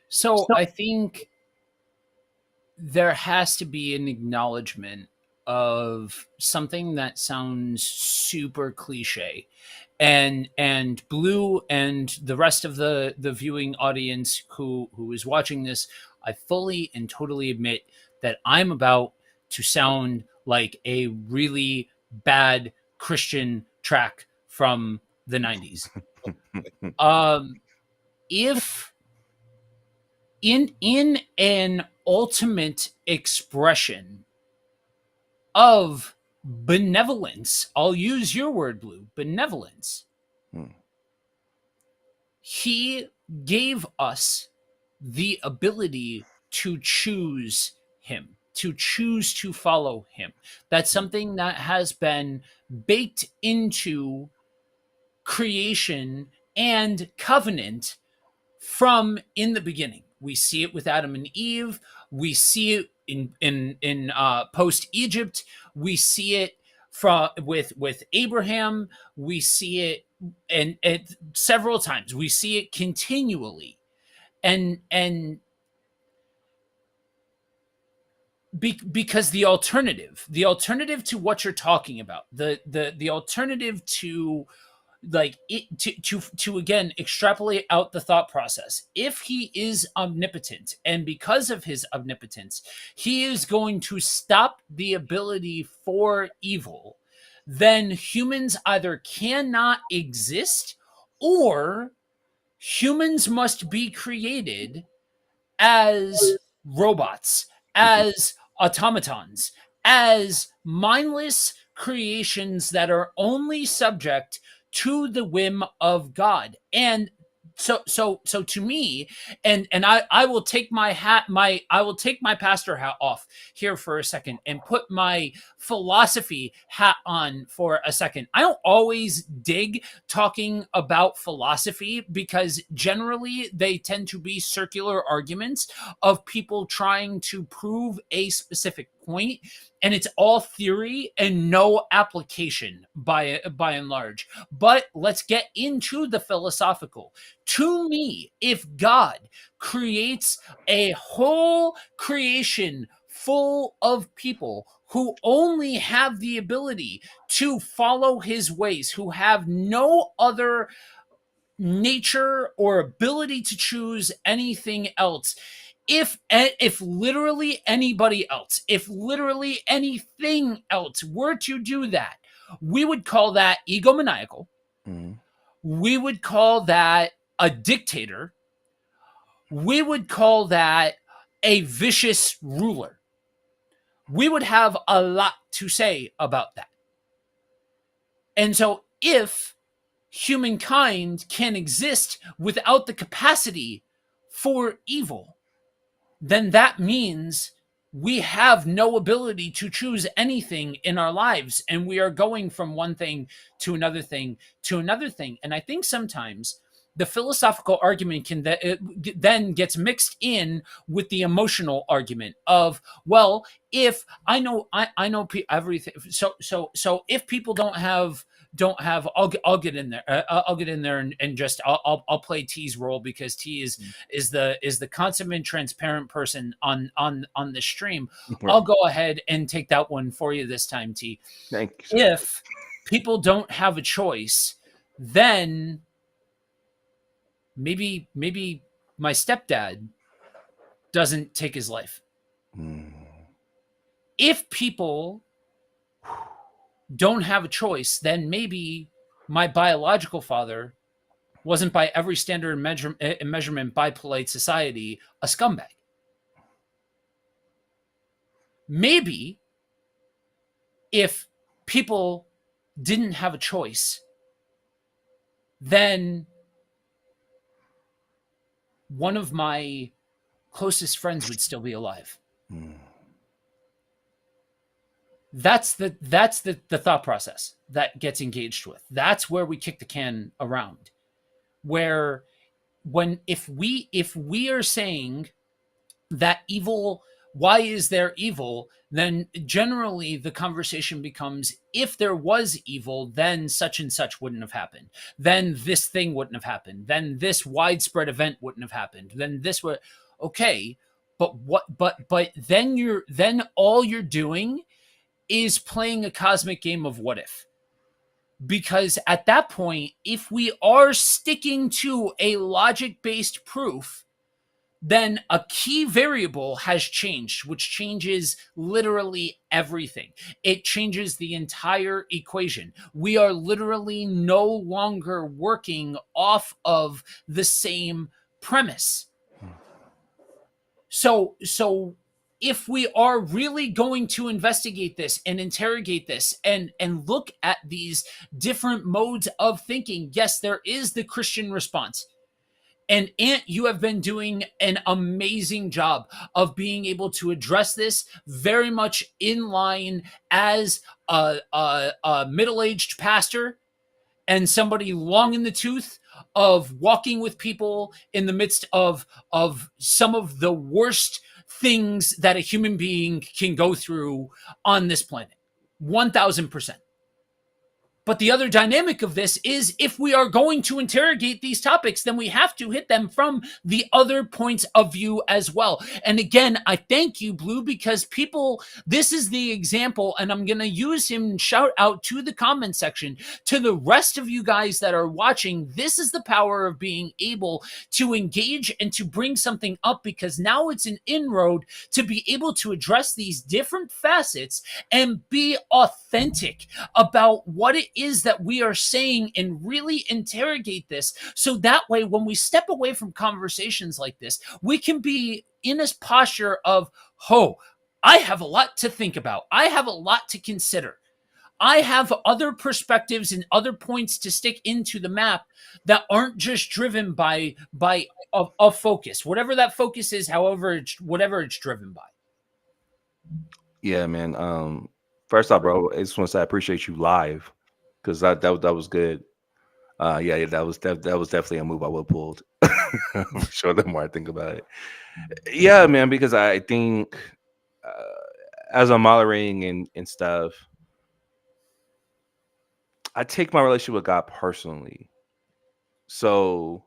so I think there has to be an acknowledgement of something that sounds super cliche, and Blue and the rest of the viewing audience who is watching this, I fully and totally admit that I'm about to sound like a really bad Christian track from the 90s. um if in an ultimate expression of benevolence, I'll use your word, Blue, benevolence, Mm. he gave us the ability to choose him, to choose to follow him. That's something that has been baked into creation and covenant from in the beginning. We see it with Adam and Eve. We see it in post Egypt. We see it from with Abraham. We see it and several times. We see it continually, and because the alternative to what you're talking about, the alternative to like it to again extrapolate out the thought process. If he is omnipotent, and because of his omnipotence he is going to stop the ability for evil, then humans either cannot exist or humans must be created as robots, Mhm. as automatons, as mindless creations that are only subject to the whim of God. And so to me, and I will take my hat my I will take my pastor hat off here for a second and put my philosophy hat on for a second. I don't always dig talking about philosophy because generally they tend to be circular arguments of people trying to prove a specific point, and it's all theory and no application by and large. But let's get into the philosophical. To me, if God creates a whole creation full of people who only have the ability to follow his ways, who have no other nature or ability to choose anything else, if literally anybody else, if literally anything else were to do that, we would call that egomaniacal. Mhm. We would call that a dictator. We would call that a vicious ruler. We would have a lot to say about that. And so if humankind can exist without the capacity for evil, then that means we have no ability to choose anything in our lives. And we are going from one thing to another thing to another thing. And I think sometimes the philosophical argument can then gets mixed in with the emotional argument of, well, if I know everything, so if people don't have I'll get in there, I'll get in there and just I'll play T's role, because T is the consummate transparent person on the stream. I'll Right. go ahead and take that one for you this time, T. Thank you, sir. If people don't have a choice, then maybe my stepdad doesn't take his life. Mm. If people don't have a choice, then maybe my biological father wasn't, by every standard and measurement by polite society, a scumbag. Maybe if people didn't have a choice, then one of my closest friends would still be alive. Mm. That's the thought process that gets engaged with. That's where we kick the can around. Where when if we are saying that evil, why is there evil, then generally the conversation becomes, if there was evil, then such and such wouldn't have happened, then this thing wouldn't have happened, then this widespread event wouldn't have happened, then this would. Okay, but then all you're doing is playing a cosmic game of what if. Because at that point, if we are sticking to a logic based proof, then a key variable has changed, which changes literally everything. It changes the entire equation. We are literally no longer working off of the same premise. So if we are really going to investigate this and interrogate this and look at these different modes of thinking, yes, there is the Christian response. And Ant, you have been doing an amazing job of being able to address this very much in line as a middle-aged pastor and somebody long in the tooth of walking with people in the midst of some of the worst things that a human being can go through on this planet. 1000%. But the other dynamic of this is, if we are going to interrogate these topics, then we have to hit them from the other points of view as well. And again, I thank you, Blue, because people, this is the example, and I'm going to use him, shout out to the comment section, to the rest of you guys that are watching. This is the power of being able to engage and to bring something up, because now it's an inroad to be able to address these different facets and be authentic authentic about what it is that we are saying and really interrogate this. So that way, when we step away from conversations like this, we can be in this posture of, oh, I have a lot to think about. I have a lot to consider. I have other perspectives and other points to stick into the map that aren't just driven by a focus, whatever that focus is, however it's whatever it's driven by. Yeah, man. First off, bro, I just want to say I appreciate you live because that was good. Yeah, that was definitely a move I would have pulled for sure. The more I think about it, yeah, man, because I think as I'm moderating and stuff, I take my relationship with God personally. So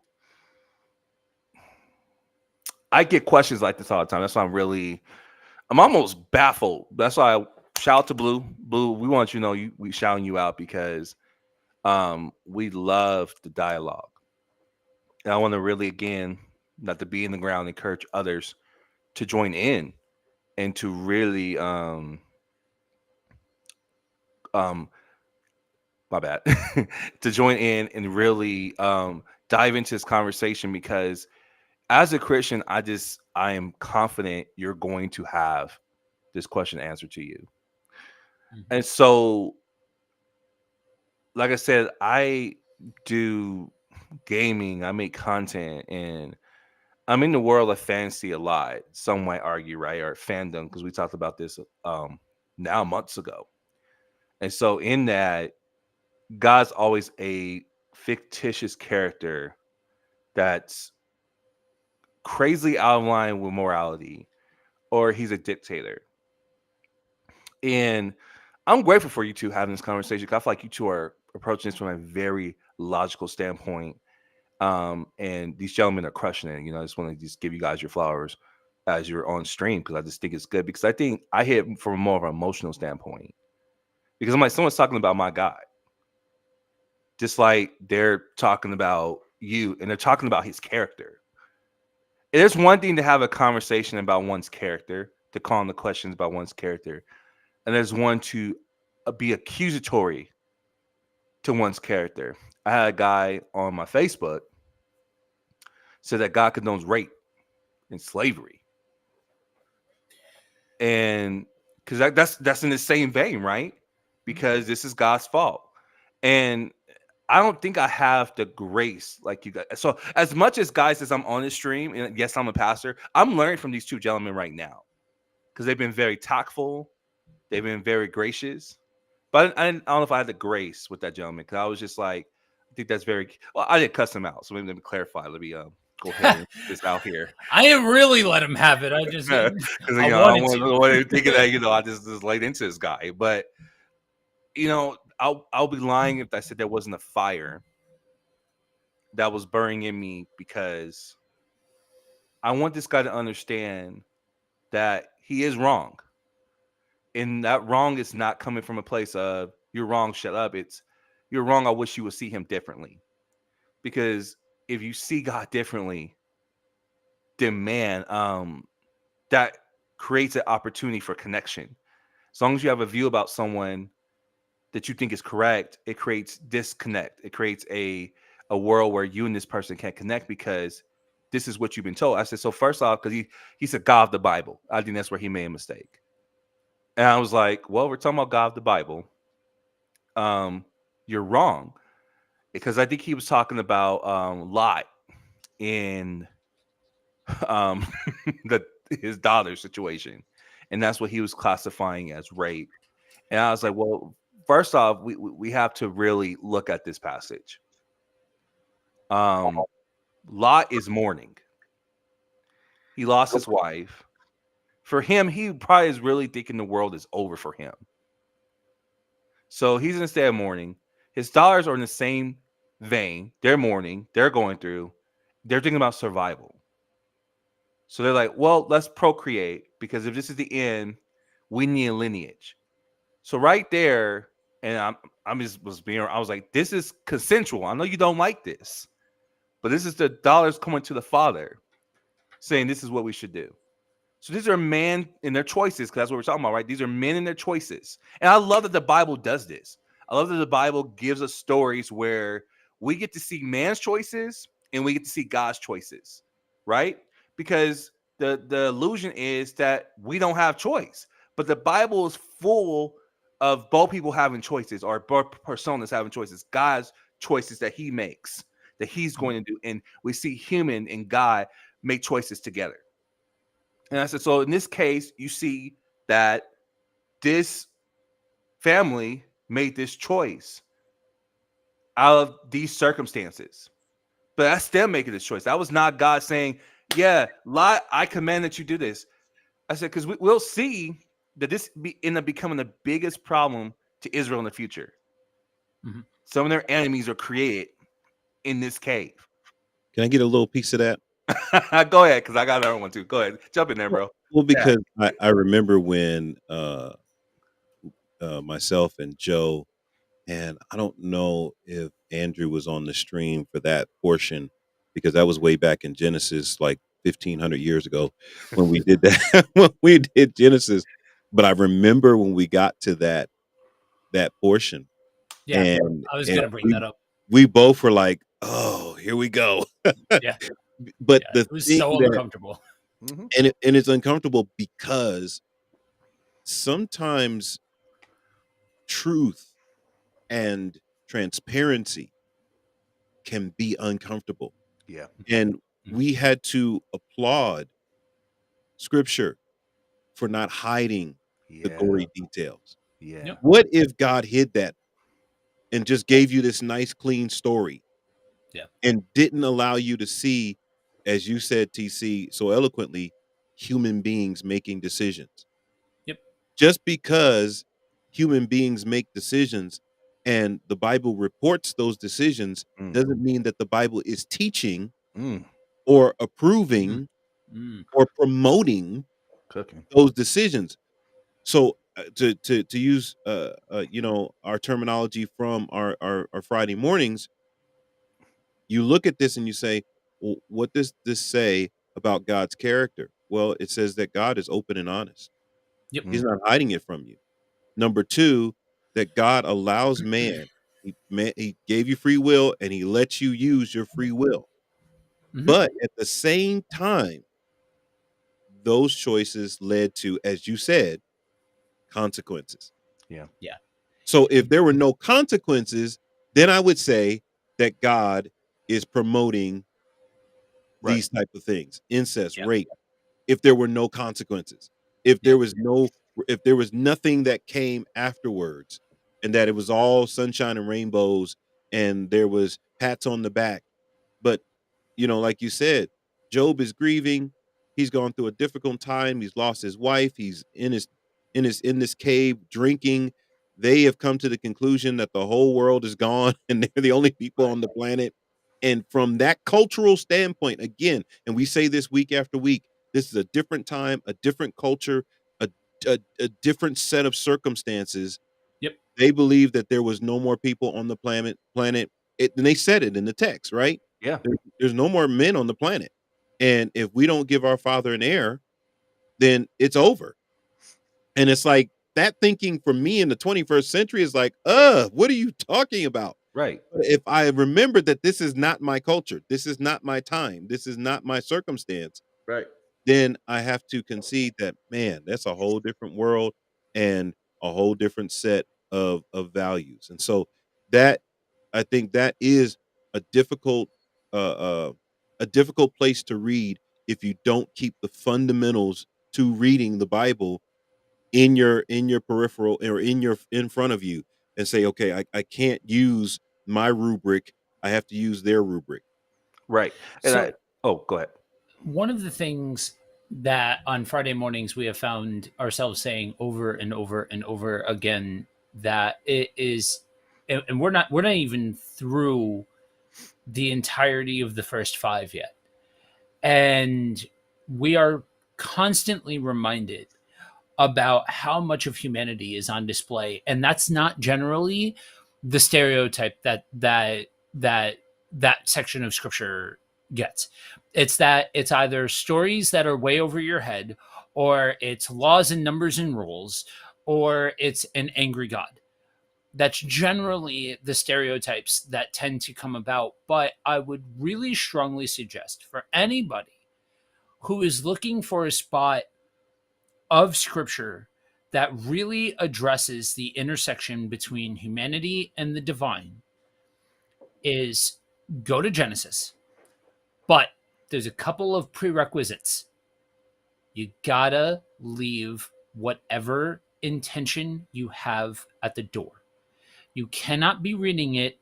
I get questions like this all the time. That's why I'm almost baffled. That's why I shout out to Blue. Blue, we want you to know we shouting you out because we love the dialogue. And I want to really again, not to be in the ground, encourage others to join in and to really um my bad to join in and really dive into this conversation because as a Christian, I am confident you're going to have this question answered to you. And so, like I said, I do gaming, I make content, and I'm in the world of fantasy a lot. Some might argue, right, or fandom, because we talked about this now months ago. And so, in that, God's always a fictitious character that's crazily out of line with morality, or he's a dictator. And I'm grateful for you two having this conversation. 'Cause I feel like you two are approaching this from a very logical standpoint. And these gentlemen are crushing it. I just want to just give you guys your flowers as you're on stream because I just think it's good because I think I hit from more of an emotional standpoint because I'm like, someone's talking about my God, just like they're talking about you and they're talking about his character. It is one thing to have a conversation about one's character, to call on the questions about one's character, and there's one to be accusatory to one's character. I had a guy on my Facebook said that God condones rape and slavery, and because that's in the same vein, right? Because this is God's fault, and I don't think I have the grace like you guys. So as much as guys as I'm on this stream, and yes, I'm a pastor, I'm learning from these two gentlemen right now because they've been very tactful, they've been very gracious. But I don't know if I had the grace with that gentleman because I was just like, I think that's very well. I didn't cuss him out, so maybe let me clarify. Let me go ahead and put this out here I didn't really let him have it. I just because I I don't wanted to. want to think of that. I just laid into this guy, but I'll be lying if I said there wasn't a fire that was burning in me because I want this guy to understand that he is wrong. And that wrong is not coming from a place of you're wrong, shut up. It's you're wrong. I wish you would see him differently. Because if you see God differently, then man, that creates an opportunity for connection. As long as you have a view about someone that you think is correct, it creates disconnect. It creates a world where you and this person can't connect because this is what you've been told. I said, so first off, because he's a God of the Bible. I think that's where he made a mistake. And I was like, well, we're talking about God of the Bible. You're wrong. Because I think he was talking about Lot in um the his daughter situation. And that's what he was classifying as rape. And I was like, well, first off, we have to really look at this passage. Lot is mourning. He lost his wife. For him, he probably is really thinking the world is over for him. So he's instead of mourning. His daughters are in the same vein. They're mourning. They're going through. They're thinking about survival. So they're like, well, let's procreate because if this is the end, we need a lineage. So right there, and I'm just was being, I was like, this is consensual. I know you don't like this, but this is the daughters coming to the father saying this is what we should do. So these are men in their choices, because that's what we're talking about, right? These are men in their choices. And I love that the Bible does this. I love that the Bible gives us stories where we get to see man's choices and we get to see God's choices, right? Because the illusion is that we don't have choice. But the Bible is full of both people having choices, or both personas having choices, God's choices that he makes, that he's going to do. And we see human and God make choices together. And I said, so in this case, you see that this family made this choice out of these circumstances. But that's them making this choice. That was not God saying, yeah, lie, I command that you do this. I said, because we'll see that this end up becoming the biggest problem to Israel in the future. Mhm. Some of their enemies are created in this cave. Can I get a little piece of that? Go ahead, because I got another one too. Go ahead. Jump in there, bro. Well, Yeah. because I remember when myself and Joe, and I don't know if Andrew was on the stream for that portion, because that was way back in Genesis, like 1,500 years ago when we did that, when we did Genesis. But I remember when we got to that portion, Yeah, and I was gonna bring that up. we both were like, "Oh, here we go." Yeah, But yeah, the it was thing so that, uncomfortable. Mhm. and it's uncomfortable because sometimes truth and transparency can be uncomfortable. Yeah. And Mhm. we had to applaud scripture for not hiding the Yeah. gory details. Yeah. Yep. What if God hid that and just gave you this nice, clean story Yeah. and didn't allow you to see, as you said, TC, so eloquently, human beings making decisions? Yep. Just because human beings make decisions and the Bible reports those decisions Mm. doesn't mean that the Bible is teaching Mm. or approving Mm. or promoting Cooking. those decisions. So to use our terminology from our Friday mornings, you look at this and you say, well, what does this say about God's character? Well, it says that God is open and honest. Yep. He's not hiding it from you. Number two, that God allows man. He gave you free will and he lets you use your free will. Mhm. But at the same time, those choices led to, as you said, consequences. Yeah. Yeah. So if there were no consequences, then I would say that God is promoting Right. these type of things, incest, Yep. rape, if there were no consequences. If there Yep. was no if there was nothing that came afterwards, and that it was all sunshine and rainbows and there was pats on the back. But like you said, Job is grieving. He's gone through a difficult time. He's lost his wife. He's in this cave drinking. They have come to the conclusion that the whole world is gone and they're the only people Right. on the planet. And from that cultural standpoint, again, and we say this week after week, this is a different time, a different culture, a different set of circumstances. Yep. They believe that there was no more people on the planet. And they said it in the text, right? Yeah. There's no more men on the planet. And if we don't give our father an heir, then it's over. And it's like that thinking for me in the 21st century is like, what are you talking about? Right. But if I remember that this is not my culture, this is not my time, this is not my circumstance, Right. then I have to concede that, man, that's a whole different world and a whole different set of values. And so that I think that is a difficult uh, uh, a difficult place to read if you don't keep the fundamentals to reading the Bible in your peripheral or in front of you and say, okay, I can't use my rubric. I have to use their rubric. Right. And So go ahead. one of the things that on Friday mornings we have found ourselves saying over and over and over again, that it is, and we're not even through the entirety of the first five yet, and we are constantly reminded about how much of humanity is on display, and that's not generally the stereotype that section of scripture gets. It's that it's either stories that are way over your head, or it's laws and numbers and rules, or it's an angry God. That's generally the stereotypes that tend to come about. But I would really strongly suggest for anybody who is looking for a spot of scripture that really addresses the intersection between humanity and the divine is go to Genesis. But there's a couple of prerequisites. You gotta leave whatever intention you have at the door. You cannot be reading it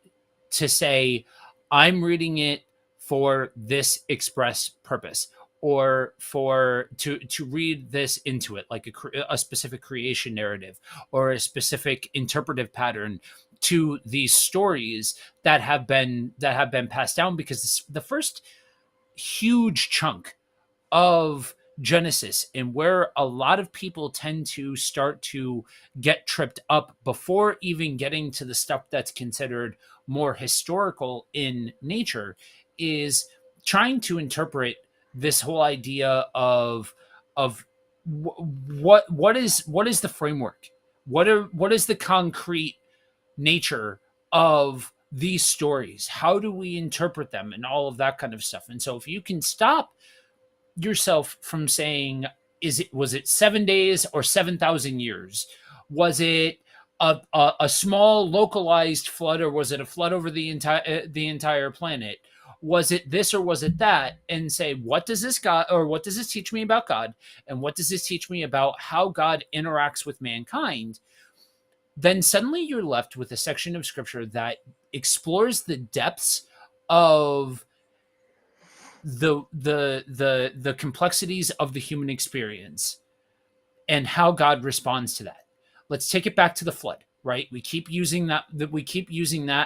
to say, I'm reading it for this express purpose, or for to read this into it like a specific creation narrative or a specific interpretive pattern to these stories that have been passed down, because the first huge chunk of Genesis, and where a lot of people tend to start to get tripped up before even getting to the stuff that's considered more historical in nature, is trying to interpret this whole idea of what is the framework, what is the concrete nature of these stories, how do we interpret them, and all of that kind of stuff. And so if you can stop yourself from saying, was it 7 days or 7,000 years? Was it a small localized flood, or was it a flood over the entire planet? Was it this or was it that? And say, what does this teach me about God, and what does this teach me about how God interacts with mankind? Then suddenly you're left with a section of scripture that explores the depths of the complexities of the human experience and how God responds to that. Let's take it back to the flood, right? We keep using that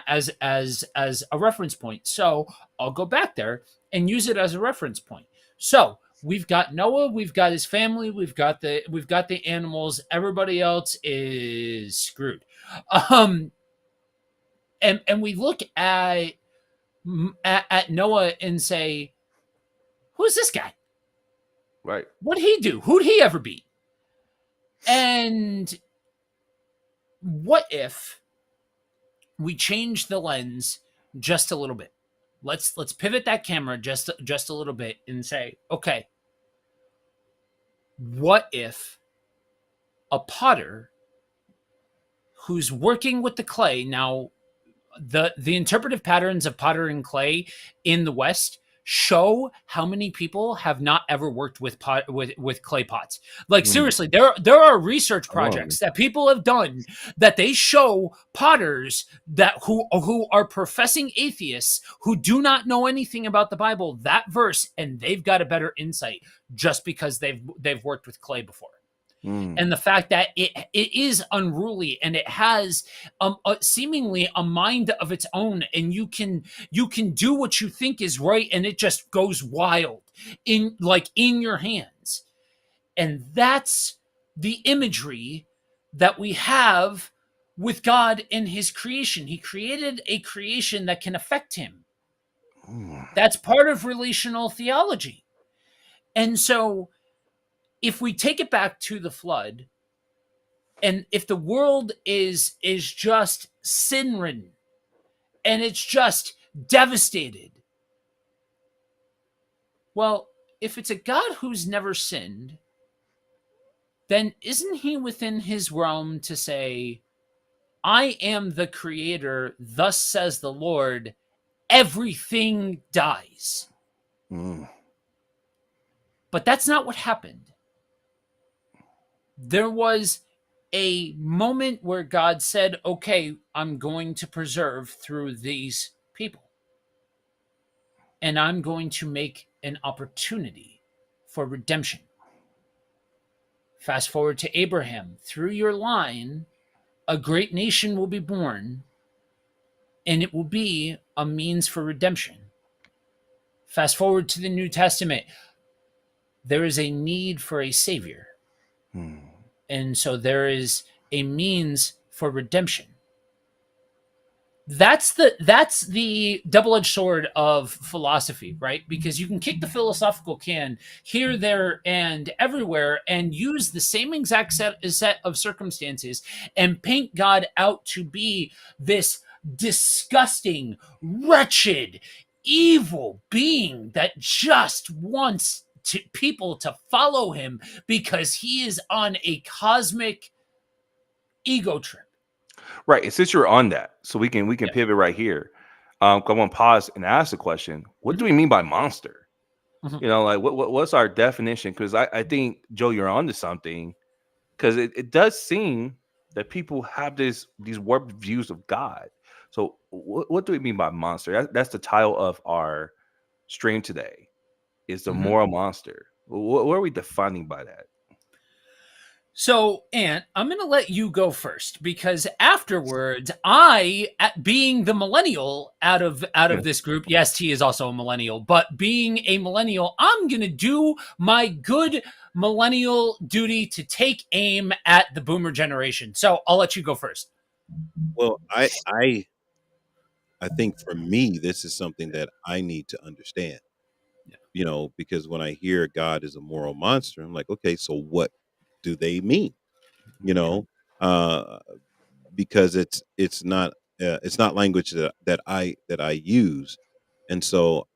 as a reference point. So I'll go back there and use it as a reference point. So we've got Noah, we've got his family, we've got the animals. Everybody else is screwed. Um, and we look at Noah and say, who's this guy? Right. What'd he do? Who'd he ever beat? And what if we change the lens just a little bit? Let's pivot that camera just a little bit and say, okay, what if a potter who's working with the clay now, the interpretive patterns of potter and clay in the West show how many people have not ever worked with clay pots. Like, seriously, there are research projects that people have done that they show potters who are professing atheists who do not know anything about the Bible that verse, and they've got a better insight just because they've worked with clay before. And the fact that it is unruly, and it has seemingly a mind of its own, and you can do what you think is right, and it just goes wild in your hands. And that's the imagery that we have with God in his creation. He created a creation that can affect him. That's part of relational theology. And so if we take it back to the flood, and if the world is just sin ridden and it's just devastated, well, if it's a God who's never sinned, then isn't he within his realm to say, I am the creator, thus says the Lord, everything dies? But that's not what happened. There was a moment where God said, okay, I'm going to preserve through these people. And I'm going to make an opportunity for redemption. Fast forward to Abraham. Through your line, a great nation will be born, and it will be a means for redemption. Fast forward to the New Testament. There is a need for a savior. And so there is a means for redemption. that's the double-edged sword of philosophy, right? Because you can kick the philosophical can here, there, and everywhere, and use the same exact set of circumstances and paint God out to be this disgusting, wretched, evil being that just wants people to follow him because he is on a cosmic ego trip. Right. And since you're on that, so we can Yeah. pivot right here. I want to pause and ask the question: what do we mean by monster? Mhm. Like what's our definition? Because I think Joe, you're onto something. Because it does seem that people have these warped views of God. So what do we mean by monster? That's the title of our stream today. Is the Mhm. moral monster? What are we defining by that? So, Ant, I'm going to let you go first because afterwards, I, at being the millennial out of this group, yes, T is also a millennial, but being a millennial, I'm going to do my good millennial duty to take aim at the boomer generation. So, I'll let you go first. Well, I think for me, this is something that I need to understand. Yeah. Because when I hear God is a moral monster, I'm like, okay, so what do they mean? You Yeah. know, uh, because it's not language that I use, and so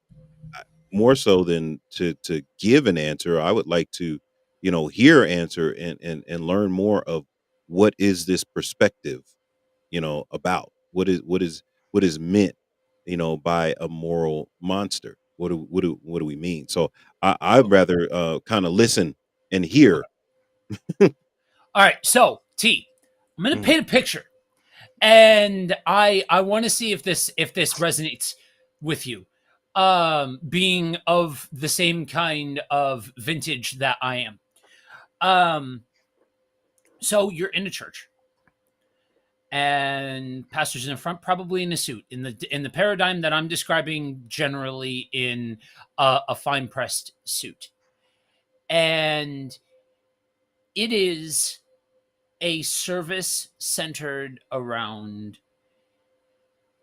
more so than to give an answer, I would like to, hear answer and learn more of what is this perspective, about what is meant, by a moral monster. What do we mean? So I'd Okay. rather kind of listen and hear. Okay. All right. So, T, I'm going to Mhm. paint a picture. And I want to see if this resonates with you, being of the same kind of vintage that I am. um so you're in a church and pastor's in the front, probably in a suit, in the paradigm that I'm describing, generally in a fine pressed suit, and it is a service centered around,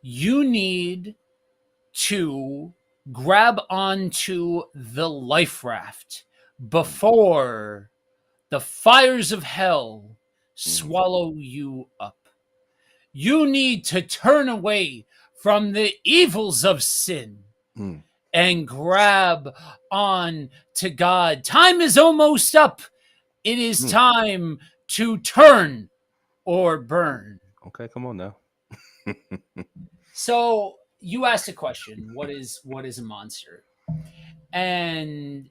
you need to grab onto the life raft before the fires of hell Mhm. swallow you up. You need to turn away from the evils of sin Mhm. and grab on to God. Time is almost up. It is Mhm. time to turn or burn. Okay, come on now. So you asked a question, what is a monster? And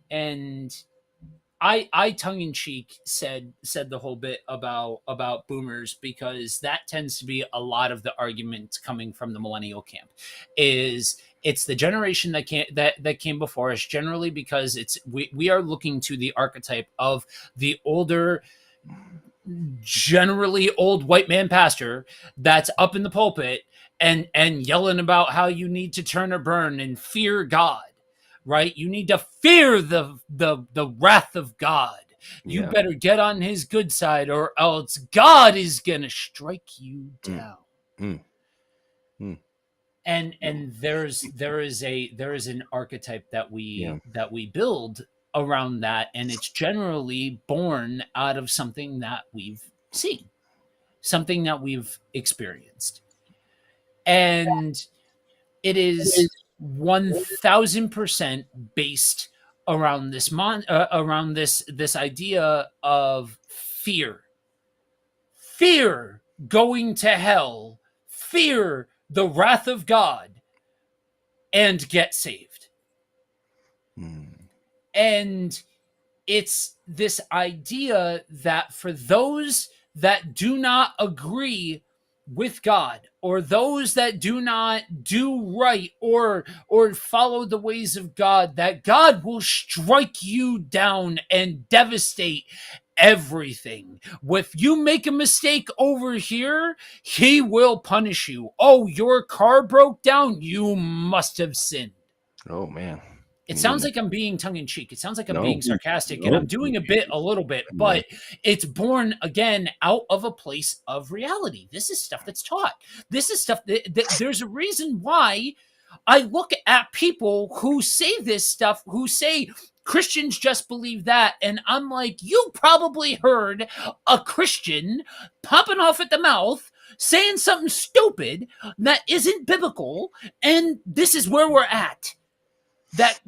I tongue in cheek said the whole bit about boomers, because that tends to be a lot of the argument coming from the millennial camp. Is it's the generation that came before us, generally because we are looking to the archetype of the older, generally old white man pastor that's up in the pulpit and yelling about how you need to turn or burn and fear God, right? You need to fear the wrath of God. You Yeah. better get on his good side or else God is going to strike you Mm. down. Mm. Mm. And there is an archetype that Yeah. we build around that, and it's generally born out of something that we've seen, something that we've experienced. And it is 1000% based around this idea of fear. Fear going to hell, fear the wrath of God, and get saved. Mm. And it's this idea that for those that do not agree with God, or those that do not do right or follow the ways of God, that God will strike you down and devastate everything. If you make a mistake over here, he will punish you. Oh, your car broke down, you must have sinned. Oh man. It sounds like I'm being tongue in cheek. It sounds like I'm No. being sarcastic, and No. I'm doing a little bit, No. but it's born again out of a place of reality. This is stuff that's taught. This is stuff that there's a reason why I look at people who say this stuff, who say Christians just believe that, and I'm like, you probably heard a Christian popping off at the mouth saying something stupid that isn't biblical, and this is where we're at. That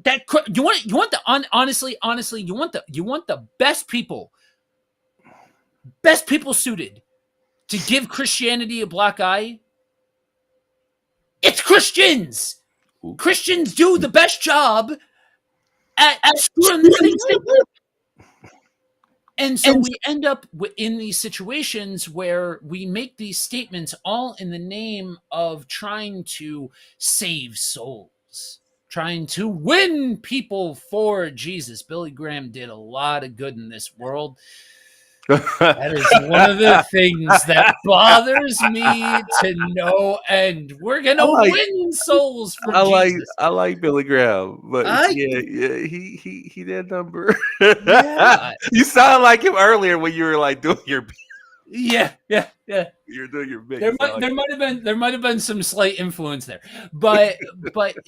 you want the honestly you want the best people suited to give Christianity a black eye. It's Christians. Ooh. Christians do the best job at screwing this thing up. And so we end up in these situations where we make these statements all in the name of trying to save souls, trying to win people for Jesus. Billy Graham did a lot of good in this world. That is one of the things that bothers me to no end. We're gonna win souls for Jesus. I like Billy Graham, but yeah, he did number. Yeah. You sound like him earlier when you were like doing your. Yeah. You're doing your big. There might have been some slight influence there, but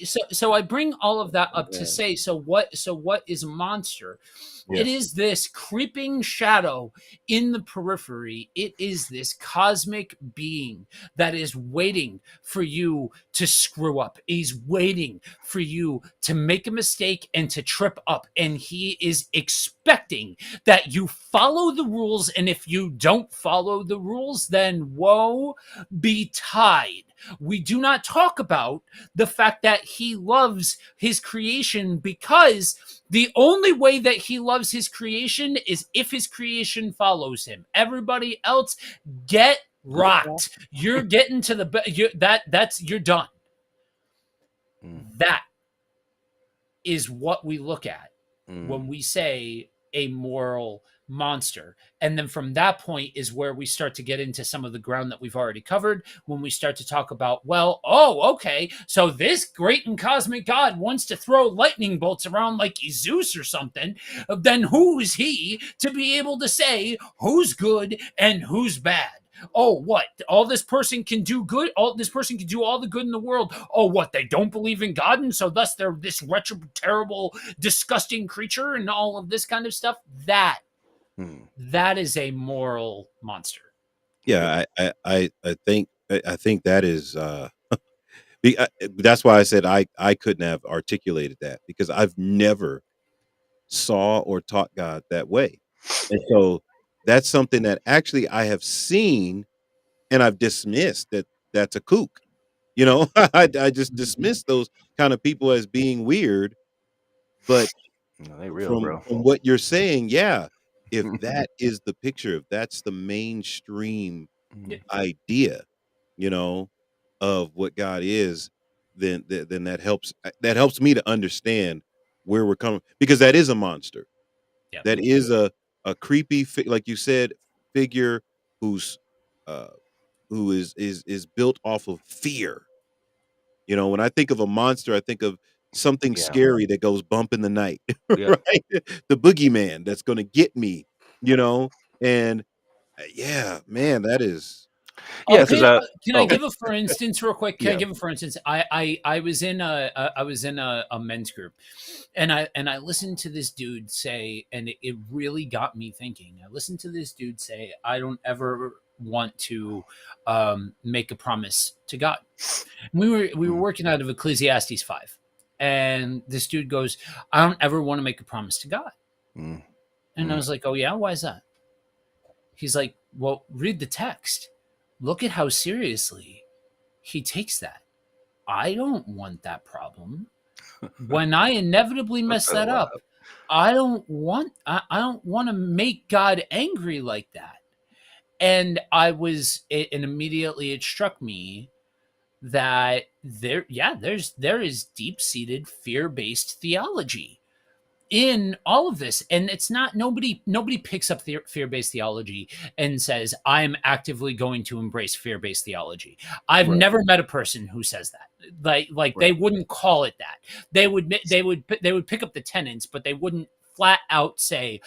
so I bring all of that up to say, so what is a monster? Yeah. It is this creeping shadow in the periphery. It is this cosmic being that is waiting for you to screw up. He's waiting for you to make a mistake and to trip up. And he is expecting that you follow the rules. And if you don't follow the rules, then woe betide. We do not talk about the fact that he loves his creation, because the only way that he loves his creation is if his creation follows him. Everybody else, get rocked. You're getting to the you're done. That is what we look at when we say a moral monster. And then from that point is where we start to get into some of the ground that we've already covered, when we start to talk about, well, okay, so this great and cosmic God wants to throw lightning bolts around like he's Zeus or something. Then who's he to be able to say who's good and who's bad? Oh, what? All this person can do good? All this person can do all the good in the world. Oh, what? They don't believe in God, and so thus they're this wretched, terrible, disgusting creature, and all of this kind of stuff. That is a moral monster. Yeah, I think that is that's why I said I couldn't have articulated that, because I've never saw or taught God that way. And so that's something that actually I have seen and I've dismissed. That's a kook. I just dismiss those kind of people as being weird. But no, they real, bro. From what you're saying, yeah, if that is the picture, if that's the mainstream idea, of what God is, then that helps me to understand where we're coming, because that is a monster. Yeah. That is a creepy, like you said, figure who's who is built off of fear. When I think of a monster, I think of something scary that goes bump in the night, right? The boogeyman that's going to get me, and yeah, man, that is. Yeah, can I give a for instance real quick? Can I give a for instance? I was in a men's group, and I listened to this dude say, and it really got me thinking. I listened to this dude say, I don't ever want to make a promise to God. And we were working out of Ecclesiastes 5, and this dude goes, I don't ever want to make a promise to God. And I was like, oh yeah, why is that? He's like, well, read the text. Look at how seriously he takes that. I don't want that problem. When I inevitably mess that up, I don't want to make God angry like that. And immediately it struck me that there is deep-seated fear-based theology in all of this. And it's not, nobody picks up fear-based theology and says, I'm actively going to embrace fear-based theology. I've Right. never met a person who says that. Like they Right. wouldn't call it that. They would pick up the tenets, but they wouldn't flat out say,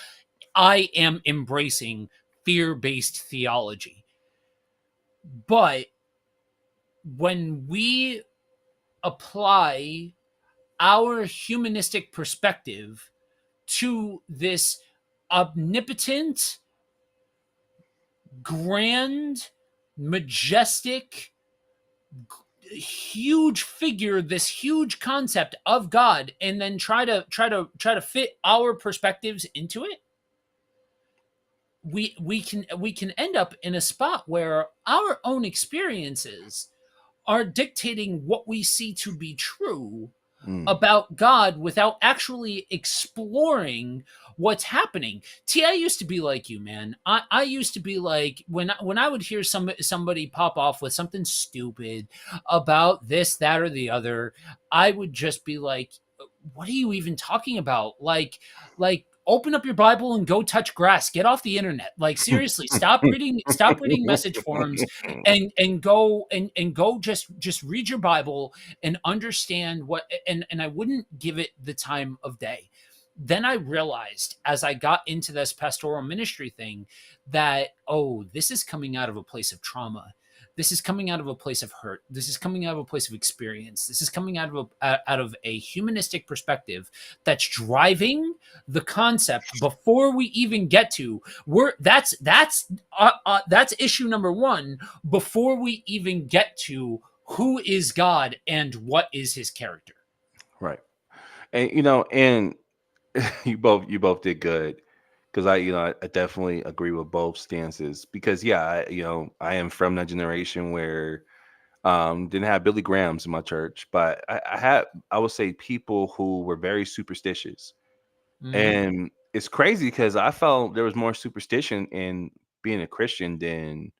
I am embracing fear-based theology. But when we apply our humanistic perspective to this omnipotent, grand, majestic, huge figure, this huge concept of God, and then try to fit our perspectives into it, we can end up in a spot where our own experiences are dictating what we see to be true Mm. about God without actually exploring what's happening. I used to be like you, man. I used to be like, when I would hear somebody pop off with something stupid about this, that, or the other, I would just be like, what are you even talking about? Like open up your Bible and go touch grass. Get off the internet. Like seriously, stop reading message forums and go just read your Bible and understand what. And I wouldn't give it the time of day. Then I realized as I got into this pastoral ministry thing that, oh, this is coming out of a place of trauma. This is coming out of a place of hurt. This is coming out of a place of experience. This is coming out of a humanistic perspective that's driving the concept before we even get to, that's issue number one, before we even get to who is God and what is his character. Right. And and you both did good, because I definitely agree with both stances, because yeah, I am from that generation where didn't have Billy Grahams in my church, but I would say people who were very superstitious. Mm-hmm. And it's crazy because I felt there was more superstition in being a Christian than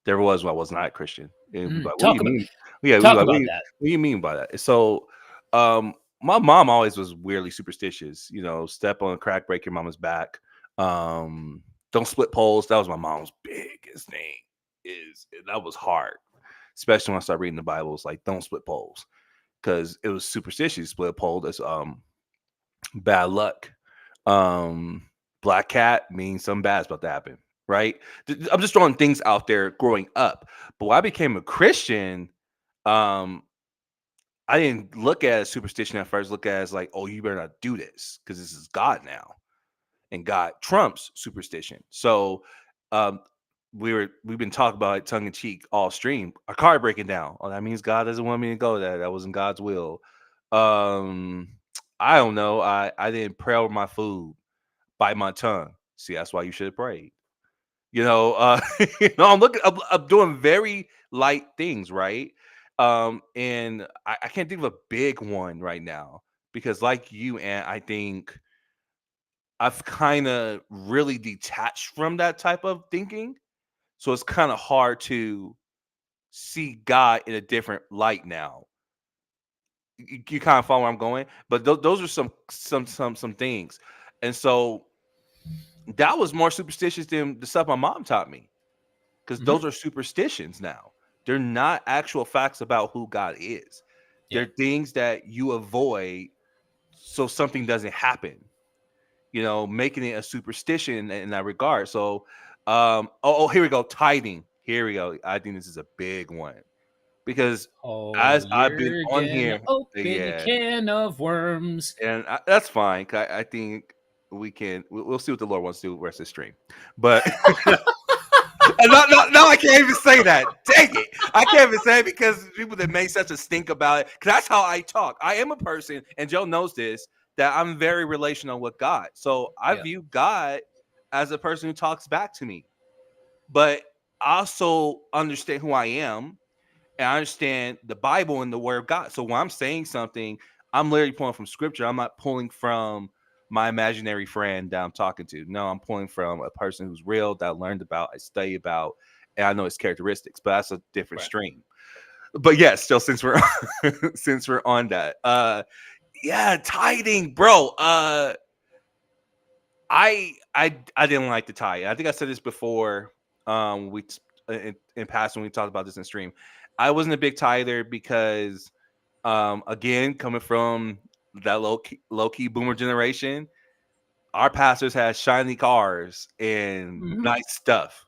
there was when I was not a Christian. And we'd be like, what do Talk you about mean? Yeah, we'd be talk like, about that. what do you mean by that? So um my mom always was weirdly superstitious, step on a crack, break your mama's back. Um, don't split poles. That was my mom's biggest thing. And that was hard, especially when I started reading the Bible. It's like, don't split poles, because it was superstitious. Split a pole, that's bad luck. Um, Black cat means something bad's about to happen, right? I'm just throwing things out there growing up. But when I became a Christian, um, I didn't look at it as superstition at first. Look at it as like, oh, you better not do this because this is God now, and God trumps superstition. So, um, we've been talking about it tongue in cheek all stream. Our car breaking down. Oh, that means God doesn't want me to go there. That wasn't God's will. Um, I don't know. I didn't pray over my food, bite my tongue. See, that's why you should have prayed. I'm doing very light things, right? And I can't think of a big one right now, because like you, and I think I've kind of really detached from that type of thinking. So it's kind of hard to see God in a different light now. You kind of follow where I'm going, but those are some things. And so that was more superstitious than the stuff my mom taught me, because Mhm. those are superstitions now. They're not actual facts about who God is. Yeah. They're things that you avoid so something doesn't happen. Making it a superstition in that regard. So, here we go. Tithing. Here we go. I think this is a big one, because Oh, as I've been you're on gonna here, open a yeah, can of worms. and that's fine. 'Cause I think we'll see what the Lord wants to do the rest of the stream. But and no, I can't even say that. Dang it. I can't even say it, because people that make such a stink about it. Because that's how I talk. I am a person, and Joe knows this, that I'm very relational with God. So I Yeah. view God as a person who talks back to me. But I also understand who I am, and I understand the Bible and the Word of God. So when I'm saying something, I'm literally pulling from Scripture. I'm not pulling from my imaginary friend that I'm talking to. No, I'm pulling from a person who's real, that I learned about, I study about, and I know his characteristics. But that's a different Right. stream. But yes, still, since we're since we're on that, yeah, tithing, bro. I didn't like the tithe. I think I said this before. We in past when we talked about this in stream. I wasn't a big tither because, again, coming from that low key boomer generation, our pastors had shiny cars and nice stuff.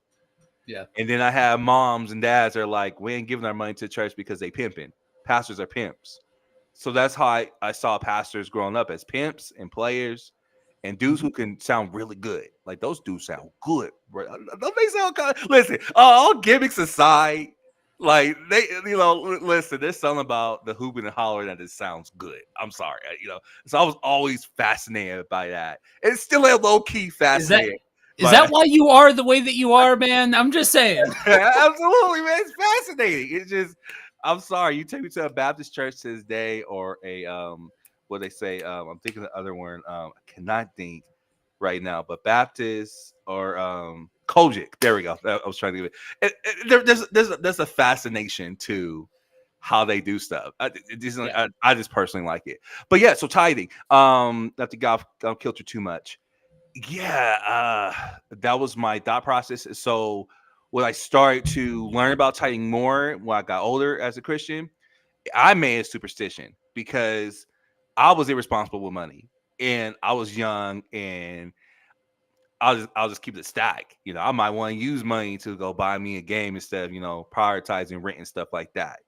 Yeah. And then I have moms and dads that are like, we ain't giving our money to the church because they pimping. Pastors are pimps. So that's how I saw pastors growing up as pimps and players and dudes who can sound really good. Like those dudes sound good, bro. Don't they sound kind of listen, all gimmicks aside, like they listen, there's something about the hooping and hollering that it sounds good. I'm sorry. So I was always fascinated by that. It's still a low-key fascinated. Is that why you are the way that you are, man? I'm just saying. Absolutely, man. It's fascinating. It's just, I'm sorry. You take me to a Baptist church to this day, or a what they say. I'm thinking the other one. I cannot think right now, but Baptist or Kojic. There we go. I was trying to give there's a fascination to how they do stuff. I just personally like it. But yeah, so tithing. Not to get off kilter too much. Yeah, that was my thought process. So when I started to learn about tithing more when I got older as a Christian, I made a superstition because I was irresponsible with money and I was young and I'll just keep it stack. I might want to use money to go buy me a game instead of prioritizing rent and stuff like that.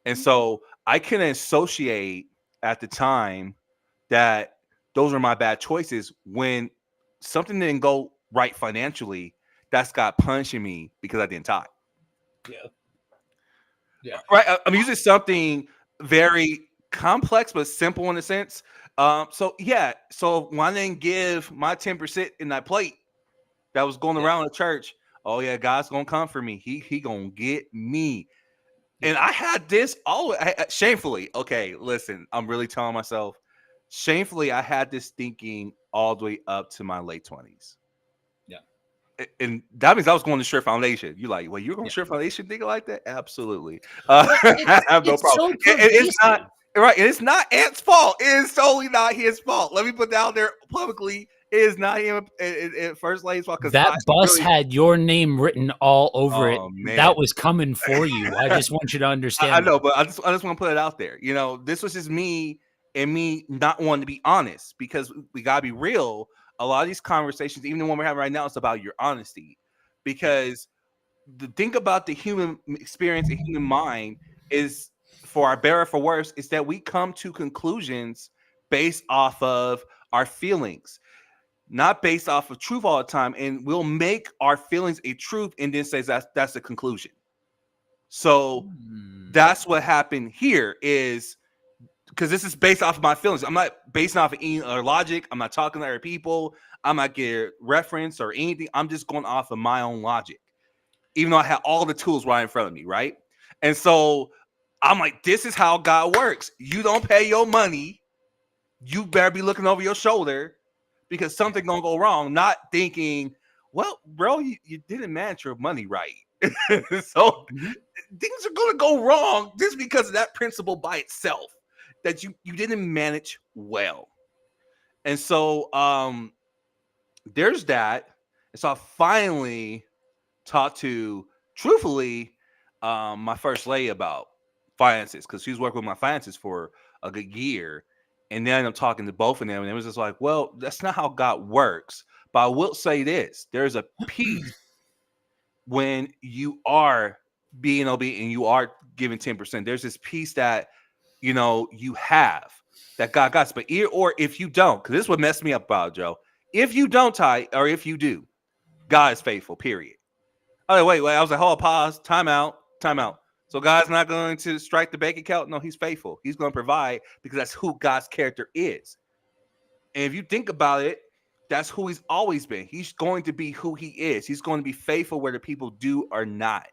And so I can associate at the time that those were my bad choices when something didn't go right financially. That's got punishing me because I didn't tithe. Yeah. Right. I'm using something very complex but simple in a sense. So when I didn't give my 10% in that plate that was going around the church, oh yeah, God's gonna come for me. He gonna get me. And I had this shamefully. Okay, listen, I'm really telling myself, shamefully, I had this thinking all the way up to my late 20s. Yeah. And that means I was going to Sure Foundation. You're like, well, you're going to Sure Foundation thinking like that? Absolutely. I have no problem. It's not right. And it's not Ant's fault. It is totally not his fault. Let me put that out there publicly. It is not him. First lady's fault. That bus had your name written all over it. Man. That was coming for you. I just want you to understand. I know, but I just want to put it out there. This was just me and me not wanting to be honest because we gotta be real. A lot of these conversations, even the one we're having right now, it's about your honesty. Because the thing about the human experience and human mind is, for our better or for worse, is that we come to conclusions based off of our feelings, not based off of truth all the time. And we'll make our feelings a truth and then say that's the conclusion. So that's what happened here is because this is based off of my feelings. I'm not based off of any other logic. I'm not talking to other people. I'm not getting reference or anything. I'm just going off of my own logic, even though I have all the tools right in front of me, right? And so I'm like, this is how God works. You don't pay your money. You better be looking over your shoulder because something's going to go wrong, not thinking, well, bro, you didn't manage your money right. So things are going to go wrong just because of that principle by itself, that you didn't manage well. And so there's that. And so I finally talked to, truthfully, my first lady about finances, because she was working with my finances for a good year. And then I'm talking to both of them, and it was just like, well, that's not how God works. But I will say this, there's a peace when you are being obedient and you are giving 10%. There's this peace that you have that God got. But or if you don't, because this is what messed me up about, Joe. If you don't tithe, or if you do, God is faithful, period. Oh, wait. I was like, hold on, pause, time out. So God's not going to strike the bank account? No, he's faithful. He's going to provide because that's who God's character is. And if you think about it, that's who he's always been. He's going to be who he is. He's going to be faithful whether people do or not.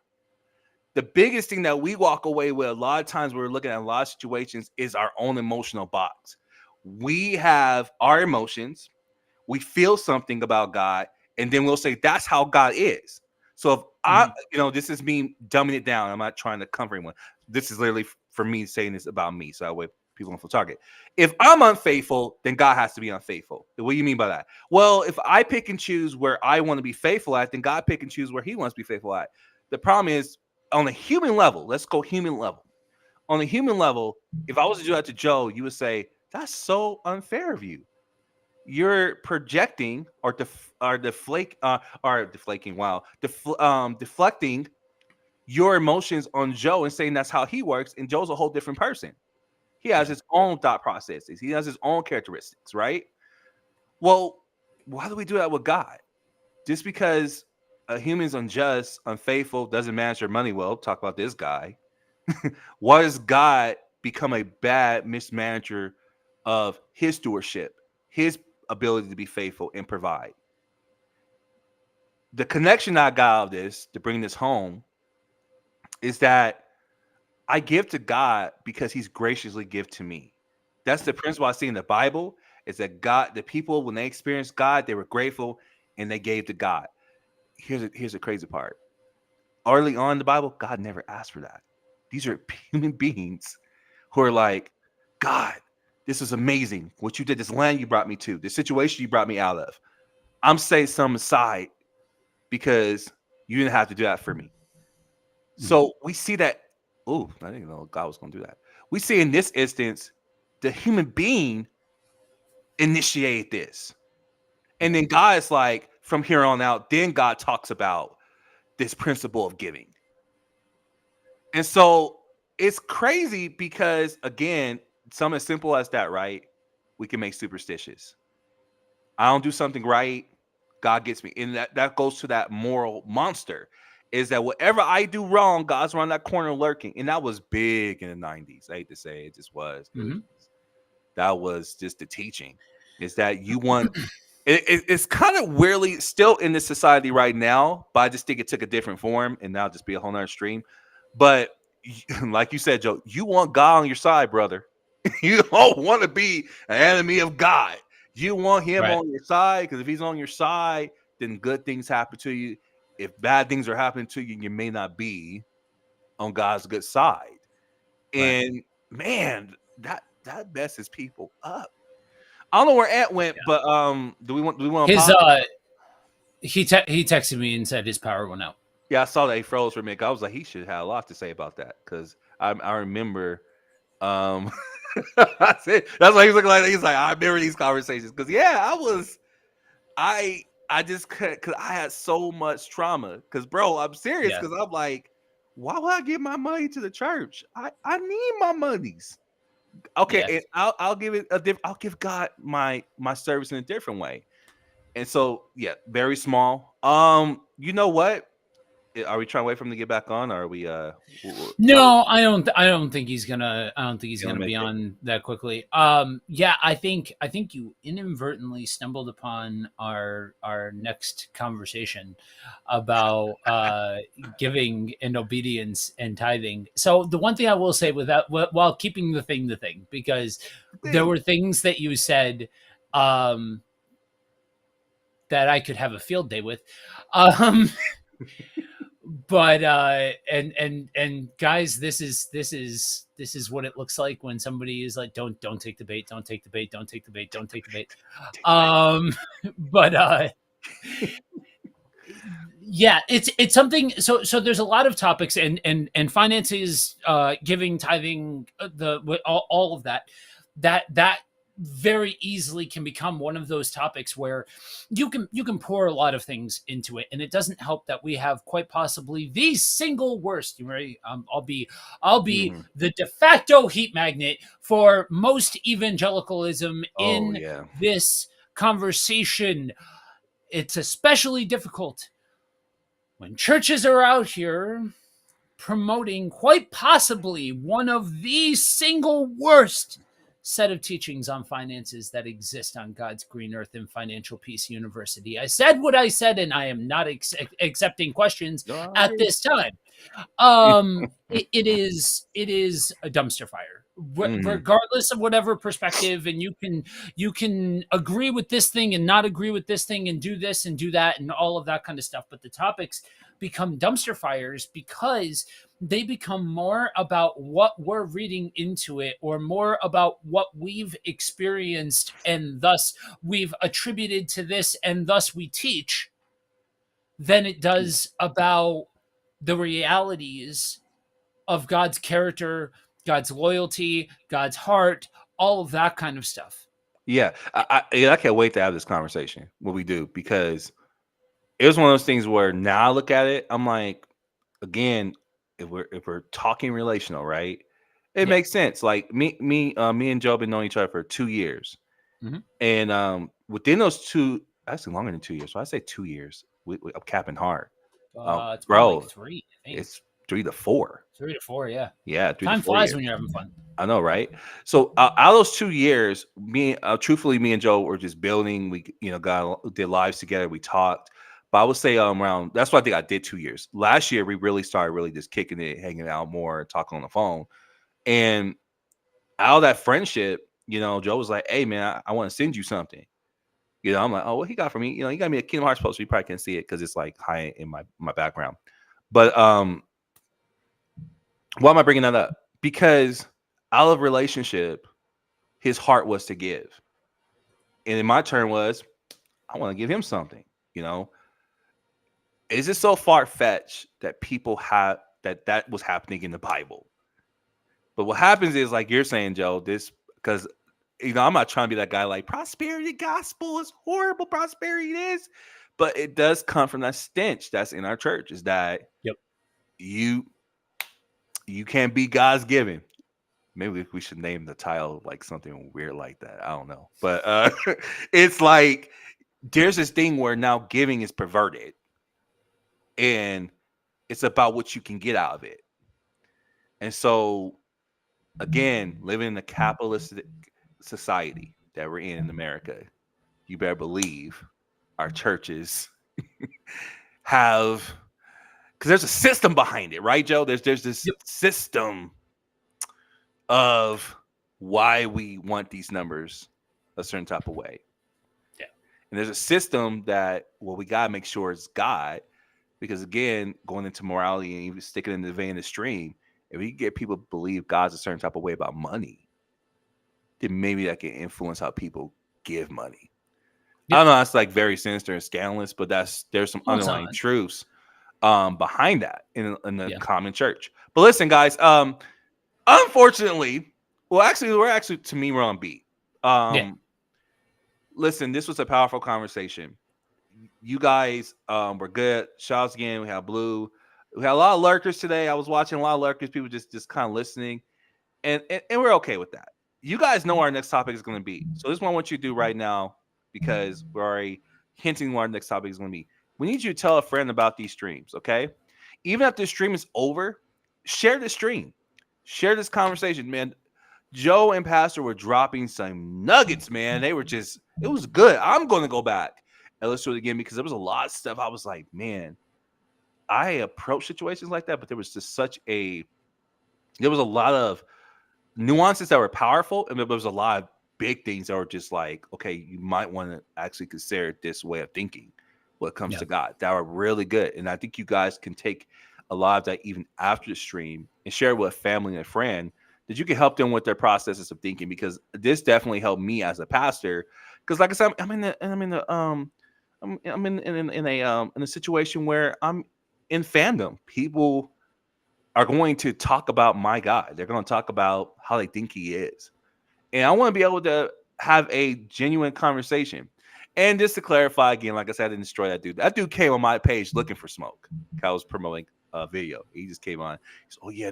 The biggest thing that we walk away with a lot of times when we're looking at a lot of situations is our own emotional box. We have our emotions. We feel something about God, and then we'll say, that's how God is. So if this is me dumbing it down. I'm not trying to comfort anyone. This is literally for me saying this about me. So that way people on full target. If I'm unfaithful, then God has to be unfaithful. What do you mean by that? Well, if I pick and choose where I want to be faithful at, then God pick and choose where he wants to be faithful at. The problem is on a human level, let's go human level. On a human level, if I was to do that to Joe, you would say, that's so unfair of you. You're projecting or deflecting your emotions on Joe and saying that's how he works, and Joe's a whole different person. He has his own thought processes. He has his own characteristics, right? Well, why do we do that with God? Just because a human's unjust, unfaithful, doesn't manage their money well, talk about this guy. Why does God become a bad mismanager of his stewardship, his ability to be faithful and provide? The connection I got out of this to bring this home is that I give to God because he's graciously give to me. That's the principle I see in the Bible, is that God, the people, when they experienced God, they were grateful and they gave to God. Here's the crazy part. Early on in the Bible, God never asked for that. These are human beings who are like, God, this is amazing. What you did, this land you brought me to, this situation you brought me out of. I'm setting some aside because you didn't have to do that for me. So we see that. Oh, I didn't know God was going to do that. We see in this instance, the human being initiated this. And then God is like, from here on out, then God talks about this principle of giving. And so it's crazy because, again, something as simple as that, right? We can make superstitious. I don't do something right, God gets me. And that goes to that moral monster, is that whatever I do wrong, God's around that corner lurking. And that was big in the 90s. I hate to say it just was. That was just the teaching, is that you want it's kind of weirdly still in this society right now, but I just think it took a different form, and now just be a whole nother stream. But like you said, Joe, you want God on your side, brother. You don't want to be an enemy of God. You want him on your side, because if he's on your side, then good things happen to you. If bad things are happening to you, you may not be on God's good side. And man, that messes people up. I don't know where Ant went, but do we want his he texted me and said his power went out. Yeah, I saw that he froze for a minute. I was like, he should have a lot to say about that, because I remember that's why he was looking like that. He's like, I remember these conversations, because I just couldn't, because I had so much trauma. Because bro, I'm serious, because I'm like, why would I give my money to the church? I need my monies. Okay, and I'll give it I'll give God my service in a different way. And so very small. You know what? Are we trying to wait for him to get back on, or are we No, I don't think he's gonna be on that quickly. I think you inadvertently stumbled upon our next conversation about giving and obedience and tithing. So the one thing I will say, with that, while keeping the thing, because there were things that you said that I could have a field day with. But and guys, this is what it looks like when somebody is like, don't take the bait, don't take the bait, don't take the bait, don't take the bait. But it's something. So there's a lot of topics, and finances, giving, tithing, all of that very easily can become one of those topics where you can pour a lot of things into it, and it doesn't help that we have quite possibly the single worst. You ready? I'll be the de facto heat magnet for most evangelicalism in this conversation. It's especially difficult when churches are out here promoting quite possibly one of the single worst set of teachings on finances that exist on God's green earth and Financial Peace University. I said what I said, and I am not accepting questions at this time. It is a dumpster fire, regardless of whatever perspective, and you can agree with this thing and not agree with this thing, and do this and do that and all of that kind of stuff. But the topics become dumpster fires because they become more about what we're reading into it or more about what we've experienced and thus we've attributed to this and thus we teach than it does about the realities of God's character, God's loyalty, God's heart, all of that kind of stuff. Yeah, I can't wait to have this conversation when we do, because it was one of those things where now I look at it, I'm like, again, if we're talking relational, right? It Yeah. makes sense. Like me and Joe have been knowing each other for 2 years, Mhm. and within those two, actually longer than 2 years. So I say 2 years. I'm capping hard, It's more like bro. three, I think. It's 3 to 4. 3 to 4, yeah. Yeah, three to Time four flies years. when you're having fun. I know, right? So out of those 2 years, truthfully, me and Joe were just building. We, did lives together. We talked, but I would say around. That's what I think I did 2 years. Last year, we really started really just kicking it, hanging out more, talking on the phone, and out of that friendship, Joe was like, "Hey, man, I want to send you something." I'm like, "Oh, what he got for me?" He got me a Kingdom Hearts poster. You probably can't see it because it's like high in my background. But why am I bringing that up? Because out of relationship, his heart was to give. And then my turn was, I want to give him something. You know, is it so far fetched that people have that was happening in the Bible? But what happens is, like you're saying, Joe, this because I'm not trying to be that guy like prosperity gospel is horrible, prosperity is, but it does come from that stench that's in our church. Is that Yep. you you can't be God's given. Maybe we should name the title like something weird like that. I don't know, but it's like there's this thing where now giving is perverted, and it's about what you can get out of it. And so, again, living in a capitalistic society that we're in America, you better believe our churches have, because there's a system behind it, right, Joe? There's this Yep. system of why we want these numbers a certain type of way. Yeah. And there's a system that, well, we got to make sure it's God. Because again, going into morality and even sticking in the vein of the stream, if we can get people to believe God's a certain type of way about money, then maybe that can influence how people give money. I Yep. don't know, that's like very sinister and scandalous, but there's some Well, it's underlying not. truths behind that in the Yeah. common church. But listen, guys, unfortunately, well, actually, to me, we're on beat. Yeah. Listen, this was a powerful conversation. You guys were good. Shouts again. We have Blue. We had a lot of lurkers today. I was watching a lot of lurkers. People just kind of listening, and we're okay with that. You guys know what our next topic is going to be. So this is what I want you to do right now, because we're already hinting what our next topic is going to be. We need you to tell a friend about these streams, okay? Even if this stream is over, share the stream. Share this conversation, man. Joe and Pastor were dropping some nuggets, man. They were just, it was good. I'm going to go back and listen to it again, because there was a lot of stuff I was like, man, I approach situations like that, but there was a lot of nuances that were powerful, and there was a lot of big things that were just like, okay, you might want to actually consider this way of thinking when it comes Yeah. to God. That were really good, and I think you guys can take a lot of that even after the stream and share it with a family and a friend, that you can help them with their processes of thinking, because this definitely helped me as a pastor. Because like I said, I'm in a situation where I'm in fandom. People are going to talk about my God. They're going to talk about how they think he is. And I want to be able to have a genuine conversation. And just to clarify again, like I said, I didn't destroy that dude. That dude came on my page looking for smoke. I was promoting a video. He just came on. He said, "Oh, yeah,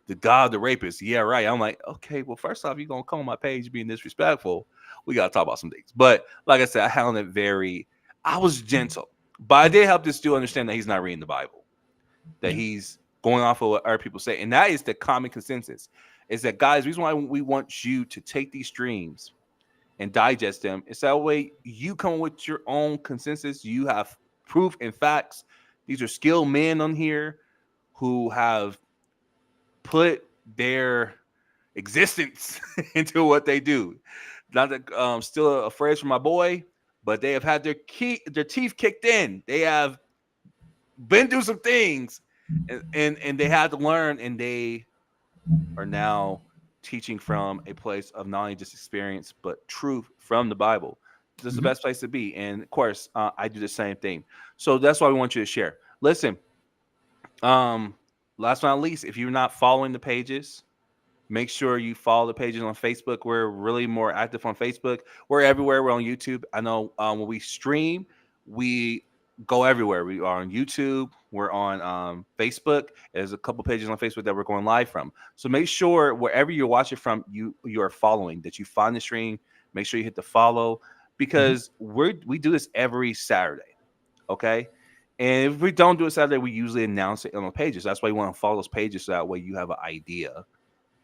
the God, the rapist." Yeah, right. I'm like, okay, well, first off, you're going to come on my page being disrespectful. We got to talk about some things. But like I said, I was gentle. But I did help this dude understand that he's not reading the Bible, that he's going off of what other people say. And that is the common consensus, is that, guys, the reason why we want you to take these streams and digest them is that way you come with your own consensus. You have proof and facts. These are skilled men on here who have put their existence into what they do. Not that still a phrase from my boy, but they have had their teeth kicked in. They have been through some things, and they had to learn, and they are now teaching from a place of not only just experience but truth from the Bible. This is the Mhm. best place to be, and of course, I do the same thing. So that's why we want you to share. Listen, um, last but not least, if you're not following the pages, make sure you follow the pages on Facebook. We're really more active on Facebook. We're everywhere. We're on YouTube. I know when we stream, we go everywhere. We are on YouTube. We're on Facebook. There's a couple pages on Facebook that we're going live from. So make sure wherever you're watching from, you are following. That you find the stream. Make sure you hit the follow Mhm. because we do this every Saturday. Okay. And if we don't do it Saturday, we usually announce it on the pages. That's why you want to follow those pages so that way you have an idea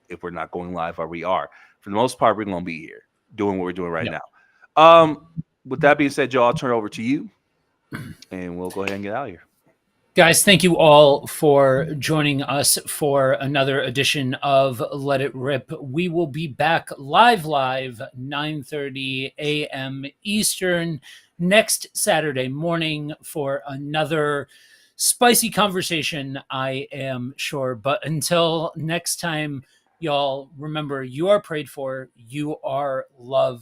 if we're not going live or we are. For the most part, we're going to be here doing what we're doing right Yeah. now. With that being said, Joe, I'll turn it over to you and we'll go ahead and get out of here. Guys, thank you all for joining us for another edition of Let It Rip. We will be back live 9:30 a.m. Eastern next Saturday morning for another spicy conversation, I am sure. But until next time, y'all, remember, you are prayed for, you are loved.